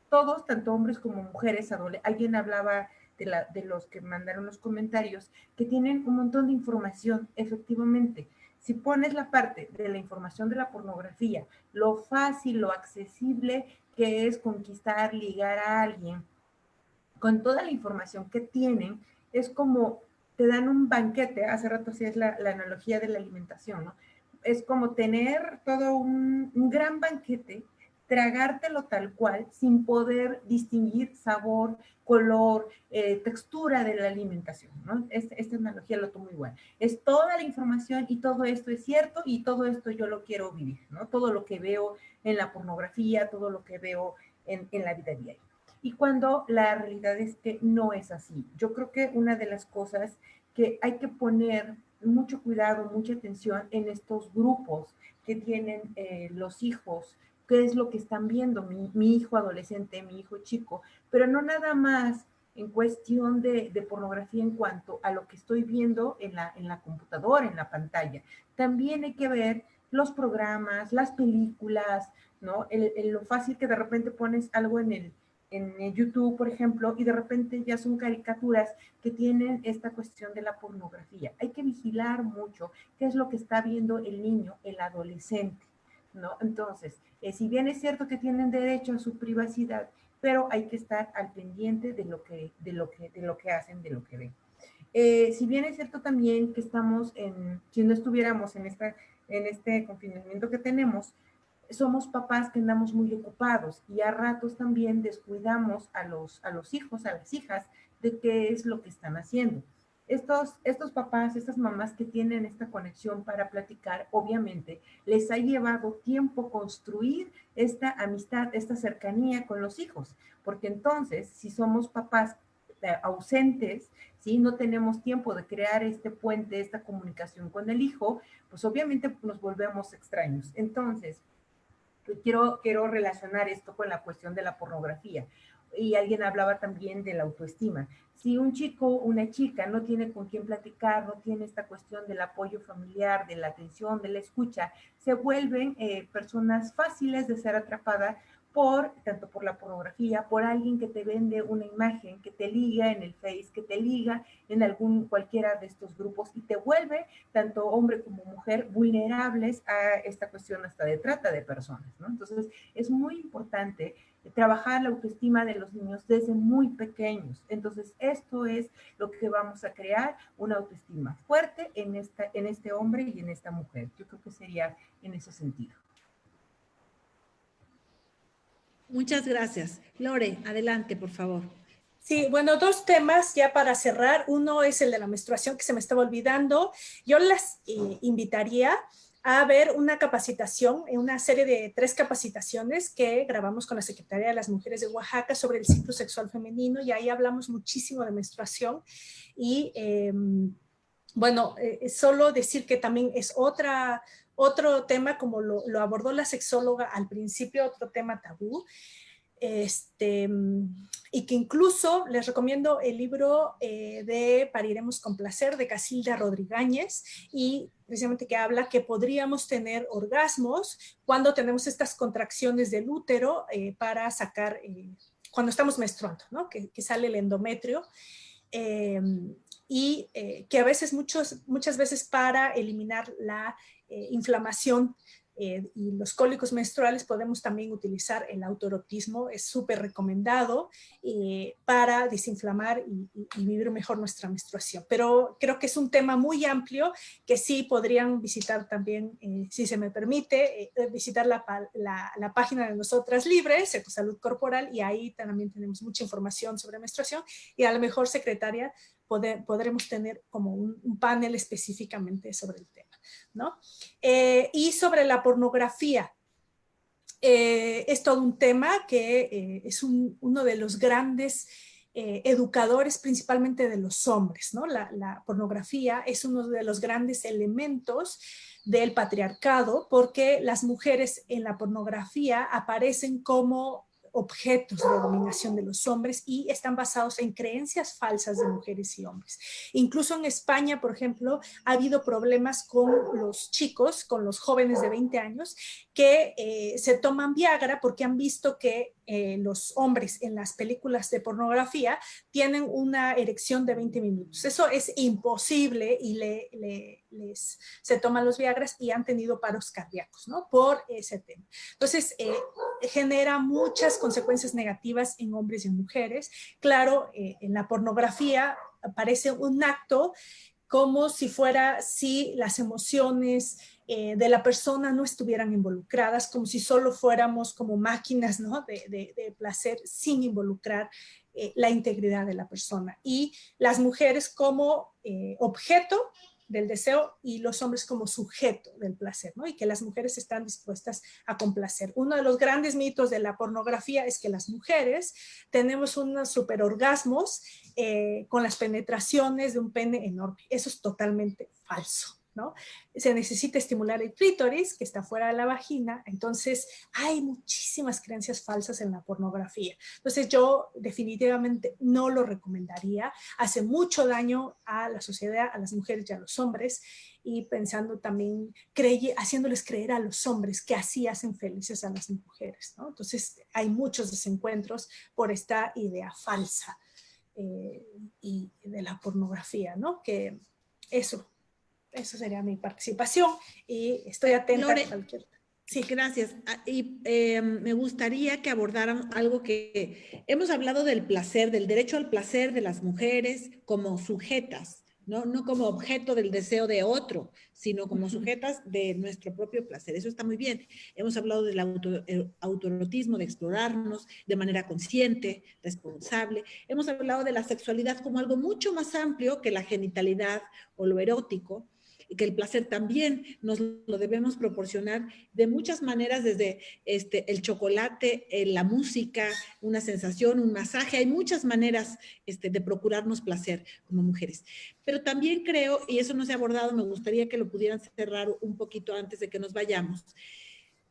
todos, tanto hombres como mujeres, alguien hablaba de los que mandaron los comentarios, que tienen un montón de información, efectivamente. Si pones la parte de la información de la pornografía, lo fácil, lo accesible que es conquistar, ligar a alguien, con toda la información que tienen, es como te dan un banquete, hace rato así es la analogía de la alimentación, ¿no? Es como tener todo un gran banquete, tragártelo tal cual, sin poder distinguir sabor, color, textura de la alimentación, ¿no? Esta analogía lo tomo igual. Es toda la información y todo esto es cierto y todo esto yo lo quiero vivir, ¿no? Todo lo que veo en la pornografía, todo lo que veo en la vida diaria. Y cuando la realidad es que no es así. Yo creo que una de las cosas que hay que poner mucho cuidado, mucha atención en estos grupos que tienen los hijos, qué es lo que están viendo mi hijo adolescente, mi hijo chico, pero no nada más en cuestión de pornografía en cuanto a lo que estoy viendo en la computadora, en la pantalla. También hay que ver los programas, las películas, ¿no? Lo fácil que de repente pones algo en YouTube, por ejemplo, y de repente ya son caricaturas que tienen esta cuestión de la pornografía. Hay que vigilar mucho qué es lo que está viendo el niño, el adolescente, ¿no? Entonces, si bien es cierto que tienen derecho a su privacidad, pero hay que estar al pendiente de lo que hacen, de lo que ven. Si bien es cierto también que estamos si no estuviéramos en este confinamiento que tenemos, somos papás que andamos muy ocupados y a ratos también descuidamos a los hijos, a las hijas, de qué es lo que están haciendo. Estos papás, estas mamás que tienen esta conexión para platicar, obviamente les ha llevado tiempo construir esta amistad, esta cercanía con los hijos, porque entonces si somos papás ausentes, ¿sí? No tenemos tiempo de crear este puente, esta comunicación con el hijo, pues obviamente nos volvemos extraños. Entonces, quiero relacionar esto con la cuestión de la pornografía. Y alguien hablaba también de la autoestima. Si un chico o una chica no tiene con quién platicar, no tiene esta cuestión del apoyo familiar, de la atención, de la escucha, se vuelven personas fáciles de ser atrapadas tanto por la pornografía, por alguien que te vende una imagen, que te liga en el Face, que te liga en cualquiera de estos grupos y te vuelve, tanto hombre como mujer, vulnerables a esta cuestión hasta de trata de personas, ¿no? Entonces, es muy importante trabajar la autoestima de los niños desde muy pequeños. Entonces, esto es lo que vamos a crear, una autoestima fuerte en este hombre y en esta mujer. Yo creo que sería en ese sentido. Muchas gracias. Lore, adelante, por favor. Sí, bueno, dos temas ya para cerrar. Uno es el de la menstruación, que se me estaba olvidando. Yo las invitaría a ver una capacitación, una serie de 3 capacitaciones que grabamos con la Secretaría de las Mujeres de Oaxaca sobre el ciclo sexual femenino, y ahí hablamos muchísimo de menstruación. Y bueno, solo decir que también es otro tema, como lo abordó la sexóloga al principio, otro tema tabú. Y que incluso les recomiendo el libro de Pariremos con Placer, de Casilda Rodríguez, y precisamente que habla que podríamos tener orgasmos cuando tenemos estas contracciones del útero para sacar, cuando estamos menstruando, ¿no? Que sale el endometrio. Y que a veces, muchas veces, para eliminar la inflamación y los cólicos menstruales, podemos también utilizar el autoerotismo, es súper recomendado para desinflamar y vivir mejor nuestra menstruación. Pero creo que es un tema muy amplio que sí podrían visitar también, si se me permite, visitar la página de Nosotras Libres, Ecosalud Corporal, y ahí también tenemos mucha información sobre menstruación, y a lo mejor, secretaria, podremos tener como un panel específicamente sobre el tema, ¿no? Y sobre la pornografía, es todo un tema que es uno de los grandes educadores, principalmente de los hombres, ¿no? La pornografía es uno de los grandes elementos del patriarcado, porque las mujeres en la pornografía aparecen como objetos de dominación de los hombres y están basados en creencias falsas de mujeres y hombres. Incluso en España, por ejemplo, ha habido problemas con los chicos, con los jóvenes de 20 años, que se toman Viagra porque han visto que los hombres en las películas de pornografía tienen una erección de 20 minutos. Eso es imposible y se toman los Viagras y han tenido paros cardíacos, ¿no? Por ese tema. Entonces, genera muchas consecuencias negativas en hombres y en mujeres. Claro, en la pornografía aparece un acto como si las emociones de la persona no estuvieran involucradas, como si solo fuéramos como máquinas, ¿no? de placer sin involucrar la integridad de la persona. Y las mujeres como objeto del deseo y los hombres como sujeto del placer, ¿no? Y que las mujeres están dispuestas a complacer. Uno de los grandes mitos de la pornografía es que las mujeres tenemos unos superorgasmos con las penetraciones de un pene enorme. Eso es totalmente falso, ¿no? Se necesita estimular el clítoris, que está fuera de la vagina. Entonces, hay muchísimas creencias falsas en la pornografía. Entonces, yo definitivamente no lo recomendaría. Hace mucho daño a la sociedad, a las mujeres y a los hombres, y pensando también, haciéndoles creer a los hombres que así hacen felices a las mujeres, ¿no? Entonces, hay muchos desencuentros por esta idea falsa y de la pornografía, ¿no? Que eso sería mi participación y estoy atenta Lore, a cualquier... Sí, gracias. Y me gustaría que abordaran algo que hemos hablado del placer, del derecho al placer de las mujeres como sujetas, no como objeto del deseo de otro, sino como sujetas de nuestro propio placer. Eso está muy bien. Hemos hablado del autoerotismo, de explorarnos de manera consciente, responsable. Hemos hablado de la sexualidad como algo mucho más amplio que la genitalidad o lo erótico, y que el placer también nos lo debemos proporcionar de muchas maneras, desde el chocolate, la música, una sensación, un masaje. Hay muchas maneras de procurarnos placer como mujeres. Pero también creo, y eso no se ha abordado, me gustaría que lo pudieran cerrar un poquito antes de que nos vayamos.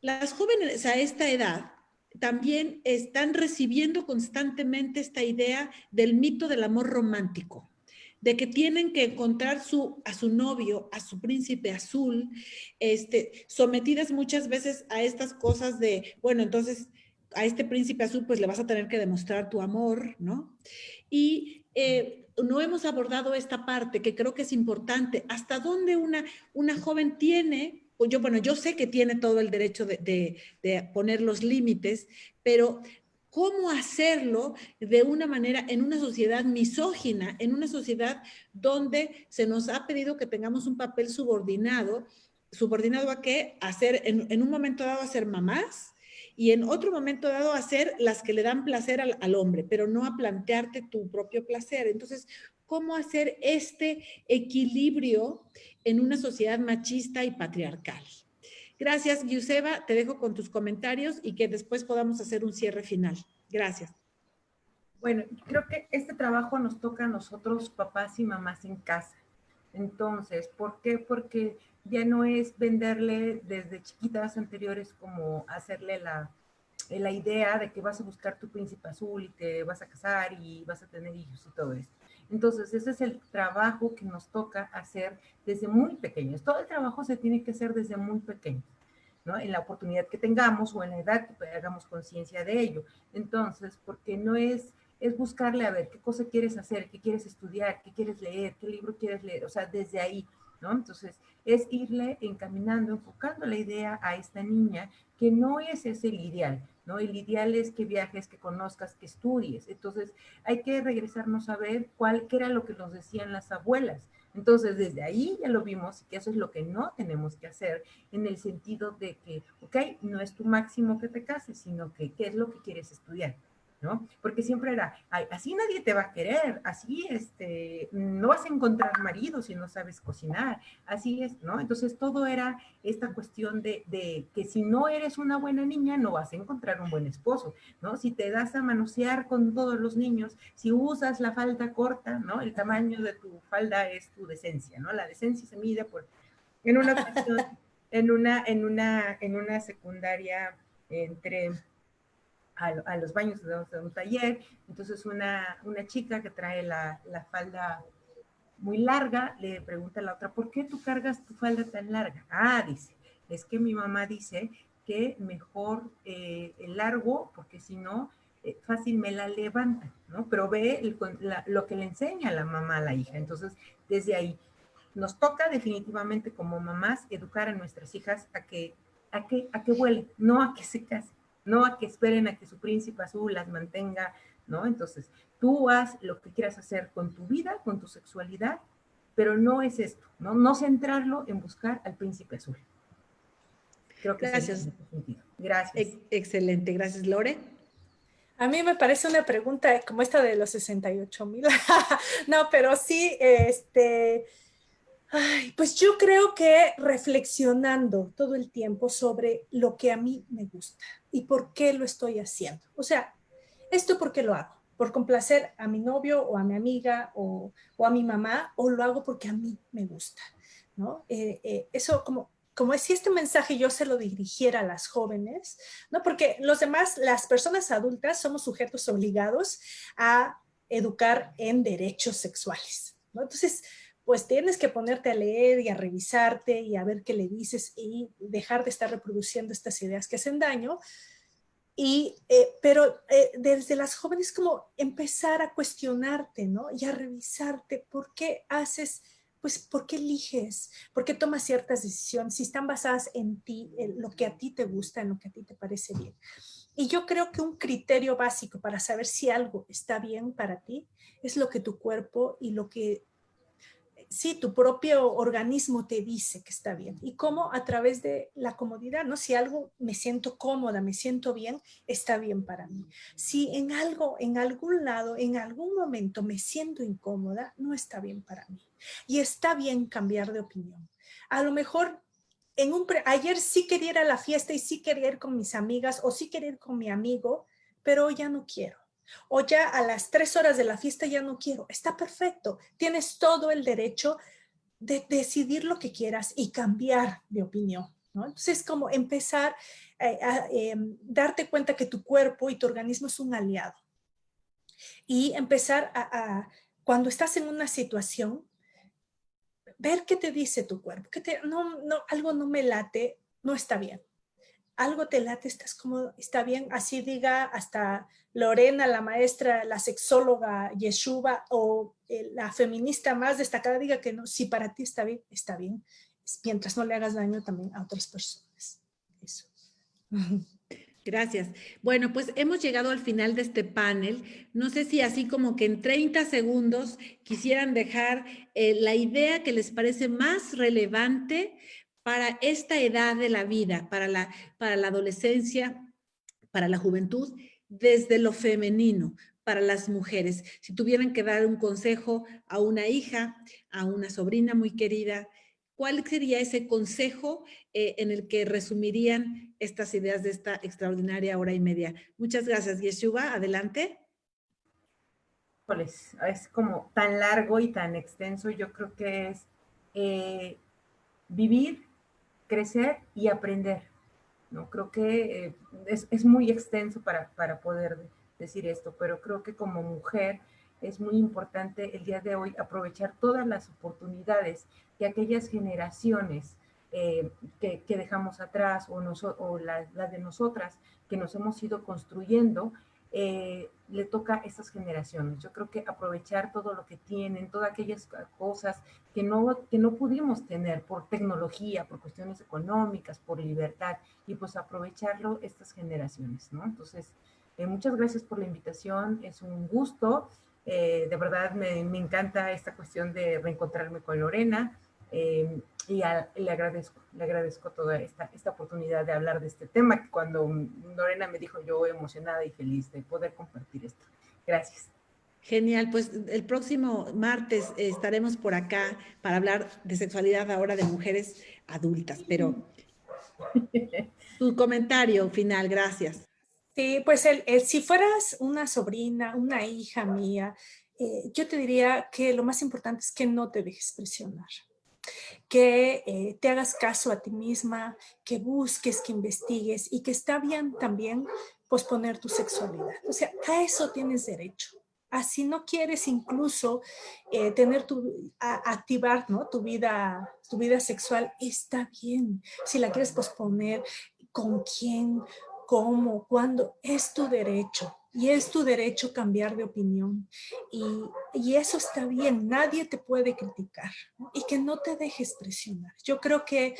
Las jóvenes a esta edad también están recibiendo constantemente esta idea del mito del amor romántico, de que tienen que encontrar a su novio, a su príncipe azul, sometidas muchas veces a estas cosas de, bueno, entonces a este príncipe azul pues le vas a tener que demostrar tu amor, ¿no? Y no hemos abordado esta parte que creo que es importante. ¿Hasta dónde una joven tiene? Yo sé que tiene todo el derecho de poner los límites, pero ¿cómo hacerlo de una manera en una sociedad misógina, en una sociedad donde se nos ha pedido que tengamos un papel subordinado? ¿Subordinado a qué? A ser, en un momento dado, a ser mamás, y en otro momento dado a ser las que le dan placer al hombre, pero no a plantearte tu propio placer. Entonces, ¿cómo hacer este equilibrio en una sociedad machista y patriarcal? Gracias, Giuseba. Te dejo con tus comentarios y que después podamos hacer un cierre final. Gracias. Bueno, creo que este trabajo nos toca a nosotros, papás y mamás en casa. Entonces, ¿por qué? Porque ya no es venderle desde chiquitas anteriores como hacerle la idea de que vas a buscar tu príncipe azul y te vas a casar y vas a tener hijos y todo esto. Entonces, ese es el trabajo que nos toca hacer desde muy pequeños. Todo el trabajo se tiene que hacer desde muy pequeños, ¿no? En la oportunidad que tengamos o en la edad que hagamos conciencia de ello. Entonces, porque no es buscarle a ver qué cosa quieres hacer, qué quieres estudiar, qué quieres leer, qué libro quieres leer, o sea, desde ahí. ¿no? Entonces, es irle encaminando, enfocando la idea a esta niña, que no es ese el ideal, ¿no? El ideal es que viajes, que conozcas, que estudies. Entonces, hay que regresarnos a ver qué era lo que nos decían las abuelas. Entonces, desde ahí ya lo vimos, que eso es lo que no tenemos que hacer, en el sentido de que, ok, no es tu máximo que te cases, sino que qué es lo que quieres estudiar, ¿no? Porque siempre era, ay, así nadie te va a querer, así no vas a encontrar marido si no sabes cocinar, así es, ¿no? Entonces todo era esta cuestión de que si no eres una buena niña no vas a encontrar un buen esposo, ¿no? Si te das a manosear con todos los niños, si usas la falda corta, ¿no? El tamaño de tu falda es tu decencia, ¿no? La decencia se mide en una ocasión, en una secundaria entre a los baños de un taller, entonces una chica que trae la falda muy larga le pregunta a la otra, ¿por qué tú cargas tu falda tan larga? Ah, dice, es que mi mamá dice que mejor el largo, porque si no, fácil me la levanta, ¿no? Pero ve lo que le enseña la mamá a la hija. Entonces, desde ahí, nos toca definitivamente como mamás educar a nuestras hijas a que vuelen, no a que se casen, no a que esperen a que su príncipe azul las mantenga, ¿no? Entonces, tú haz lo que quieras hacer con tu vida, con tu sexualidad, pero no es esto, ¿no? No centrarlo en buscar al príncipe azul. Creo que Gracias. es el sentido. Gracias. Excelente, gracias, Lore. A mí me parece una pregunta como esta de los 68,000. No, pero sí, pues yo creo que reflexionando todo el tiempo sobre lo que a mí me gusta y por qué lo estoy haciendo. O sea, ¿esto por qué lo hago? ¿Por complacer a mi novio o a mi amiga o a mi mamá? ¿O lo hago porque a mí me gusta? ¿No? Eso como si este mensaje yo se lo dirigiera a las jóvenes, ¿no? Porque los demás, las personas adultas, somos sujetos obligados a educar en derechos sexuales, ¿no? Entonces, pues tienes que ponerte a leer y a revisarte y a ver qué le dices y dejar de estar reproduciendo estas ideas que hacen daño. Pero desde las jóvenes como empezar a cuestionarte, ¿no? Y a revisarte por qué haces, pues, por qué eliges, por qué tomas ciertas decisiones, si están basadas en ti, en lo que a ti te gusta, en lo que a ti te parece bien. Y yo creo que un criterio básico para saber si algo está bien para ti es lo que tu cuerpo y lo que sí, tu propio organismo te dice que está bien. Y cómo a través de la comodidad, ¿no? Si algo me siento cómoda, me siento bien, está bien para mí. Si en algo, en algún lado, en algún momento me siento incómoda, no está bien para mí. Y está bien cambiar de opinión. A lo mejor ayer sí quería ir a la fiesta y sí quería ir con mis amigas o sí quería ir con mi amigo, pero ya no quiero. O ya a las 3 horas de la fiesta ya no quiero. Está perfecto. Tienes todo el derecho de decidir lo que quieras y cambiar de opinión, ¿no? Entonces, como empezar a darte cuenta que tu cuerpo y tu organismo es un aliado. Y empezar cuando estás en una situación, ver qué te dice tu cuerpo. Algo no me late, no está bien. Algo te late, estás cómodo, está bien, así diga hasta Lorena, la maestra, la sexóloga Yeshuba o la feminista más destacada diga que no, si para ti está bien, mientras no le hagas daño también a otras personas. Eso. Gracias. Bueno, pues hemos llegado al final de este panel. No sé si así como que en 30 segundos quisieran dejar la idea que les parece más relevante para esta edad de la vida, para la adolescencia, para la juventud, desde lo femenino, para las mujeres. Si tuvieran que dar un consejo a una hija, a una sobrina muy querida, ¿cuál sería ese consejo en el que resumirían estas ideas de esta extraordinaria hora y media? Muchas gracias. Yeshuba, adelante. Pues es como tan largo y tan extenso. Yo creo que es vivir, crecer y aprender, ¿no? Creo que es muy extenso para poder decir esto, pero creo que como mujer es muy importante el día de hoy aprovechar todas las oportunidades que aquellas generaciones que dejamos atrás o la de nosotras que nos hemos ido construyendo, le toca a estas generaciones. Yo creo que aprovechar todo lo que tienen, todas aquellas cosas que no pudimos tener por tecnología, por cuestiones económicas, por libertad, y pues aprovecharlo estas generaciones, ¿no? Entonces, muchas gracias por la invitación, es un gusto. De verdad me encanta esta cuestión de reencontrarme con Lorena, y le agradezco toda esta oportunidad de hablar de este tema, que cuando Lorena me dijo, yo emocionada y feliz de poder compartir esto. Gracias. Genial, pues el próximo martes estaremos por acá para hablar de sexualidad ahora de mujeres adultas, pero tu comentario final, gracias. Sí, pues si fueras una sobrina, una hija mía, yo te diría que lo más importante es que no te dejes presionar, que te hagas caso a ti misma, que busques, que investigues y que está bien también posponer tu sexualidad. O sea, a eso tienes derecho. Así no quieres incluso activar, ¿no?, tu vida sexual, está bien. Si la quieres posponer, ¿con quién? ¿Cómo? ¿Cuándo? Es tu derecho. Y es tu derecho cambiar de opinión. Y eso está bien, nadie te puede criticar, ¿no? Y que no te dejes presionar. Yo creo que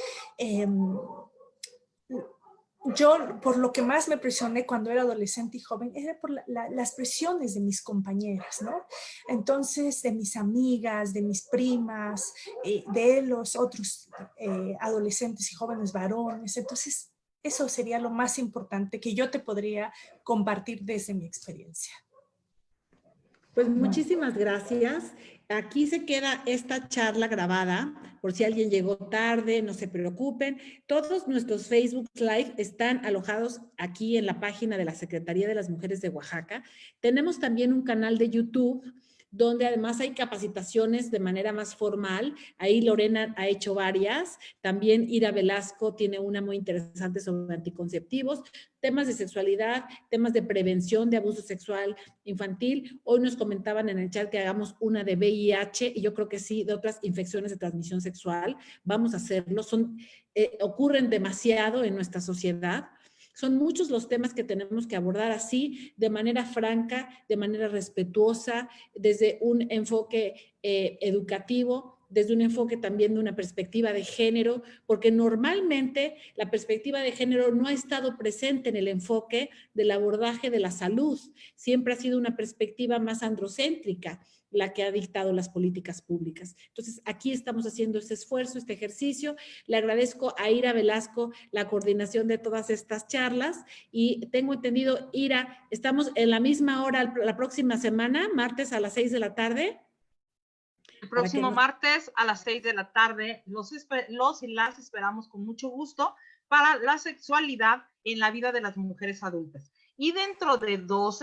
yo, por lo que más me presioné cuando era adolescente y joven, era por las presiones de mis compañeras, ¿no? Entonces, de mis amigas, de mis primas, de los otros adolescentes y jóvenes varones. Entonces, eso sería lo más importante que yo te podría compartir desde mi experiencia. Pues muchísimas gracias. Aquí se queda esta charla grabada, por si alguien llegó tarde, no se preocupen. Todos nuestros Facebook Live están alojados aquí en la página de la Secretaría de las Mujeres de Oaxaca. Tenemos también un canal de YouTube donde además hay capacitaciones de manera más formal. Ahí Lorena ha hecho varias. También Ira Velasco tiene una muy interesante sobre anticonceptivos, temas de sexualidad, temas de prevención de abuso sexual infantil. Hoy nos comentaban en el chat que hagamos una de VIH, y yo creo que sí, de otras infecciones de transmisión sexual. Vamos a hacerlo. Ocurren demasiado en nuestra sociedad. Son muchos los temas que tenemos que abordar así, de manera franca, de manera respetuosa, desde un enfoque educativo, desde un enfoque también de una perspectiva de género, porque normalmente la perspectiva de género no ha estado presente en el enfoque del abordaje de la salud. Siempre ha sido una perspectiva más androcéntrica la que ha dictado las políticas públicas. Entonces, aquí estamos haciendo este esfuerzo, este ejercicio. Le agradezco a Ira Velasco la coordinación de todas estas charlas, y tengo entendido, Ira, estamos en la misma hora la próxima semana, martes a las 6 de la tarde. El próximo martes a las 6 de la tarde los y las esperamos con mucho gusto para la sexualidad en la vida de las mujeres adultas. Y dentro de dos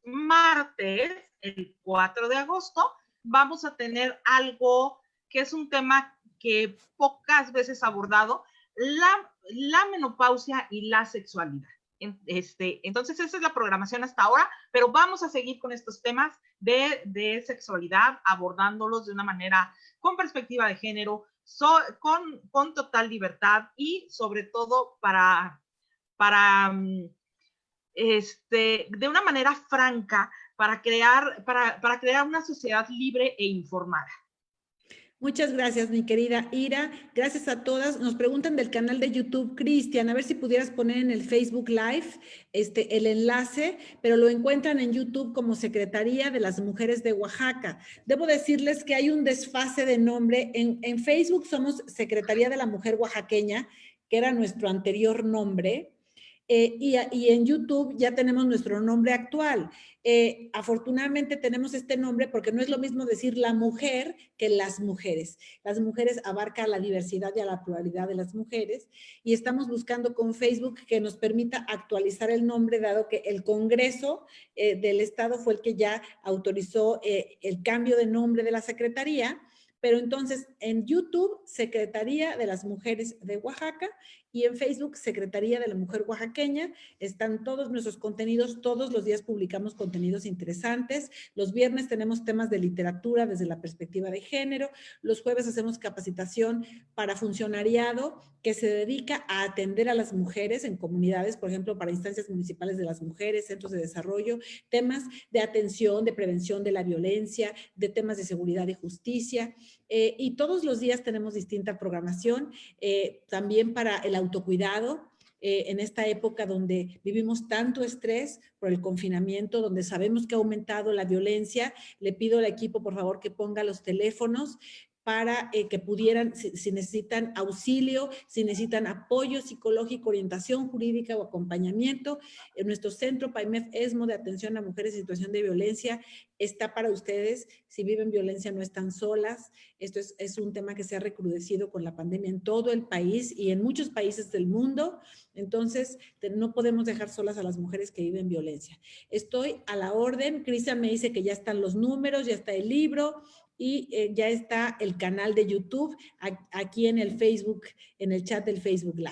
martes, el 4 de agosto, vamos a tener algo que es un tema que pocas veces abordado, la menopausia y la sexualidad. Entonces, esa es la programación hasta ahora, pero vamos a seguir con estos temas de sexualidad, abordándolos de una manera con perspectiva de género, con total libertad, y sobre todo de una manera franca, para crear una sociedad libre e informada. Muchas gracias, mi querida Ira. Gracias a todas. Nos preguntan del canal de YouTube, Cristian, a ver si pudieras poner en el Facebook Live el enlace, pero lo encuentran en YouTube como Secretaría de las Mujeres de Oaxaca. Debo decirles que hay un desfase de nombre. En Facebook somos Secretaría de la Mujer Oaxaqueña, que era nuestro anterior nombre. Y en YouTube ya tenemos nuestro nombre actual. Afortunadamente tenemos este nombre porque no es lo mismo decir la mujer que las mujeres. Las mujeres abarca la diversidad y a la pluralidad de las mujeres, y estamos buscando con Facebook que nos permita actualizar el nombre, dado que el Congreso del Estado fue el que ya autorizó el cambio de nombre de la Secretaría. Pero entonces en YouTube, Secretaría de las Mujeres de Oaxaca, y en Facebook, Secretaría de la Mujer Oaxaqueña. Están todos nuestros contenidos, todos los días publicamos contenidos interesantes. Los viernes tenemos temas de literatura desde la perspectiva de género. Los jueves hacemos capacitación para funcionariado que se dedica a atender a las mujeres en comunidades, por ejemplo, para instancias municipales de las mujeres, centros de desarrollo, temas de atención, de prevención de la violencia, de temas de seguridad y justicia. Y todos los días tenemos distinta programación, también para el autocuidado, en esta época donde vivimos tanto estrés por el confinamiento, donde sabemos que ha aumentado la violencia. Le pido al equipo, por favor, que ponga los teléfonos para que pudieran, si necesitan auxilio, si necesitan apoyo psicológico, orientación jurídica o acompañamiento. En nuestro centro PAIMEF ESMO de atención a mujeres en situación de violencia está para ustedes. Si viven violencia, no están solas. Esto es un tema que se ha recrudecido con la pandemia en todo el país y en muchos países del mundo. Entonces, no podemos dejar solas a las mujeres que viven violencia. Estoy a la orden. Cristian me dice que ya están los números, ya está el libro y ya está el canal de YouTube aquí en el Facebook, en el chat del Facebook Live.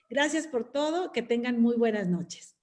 Gracias por todo. Que tengan muy buenas noches.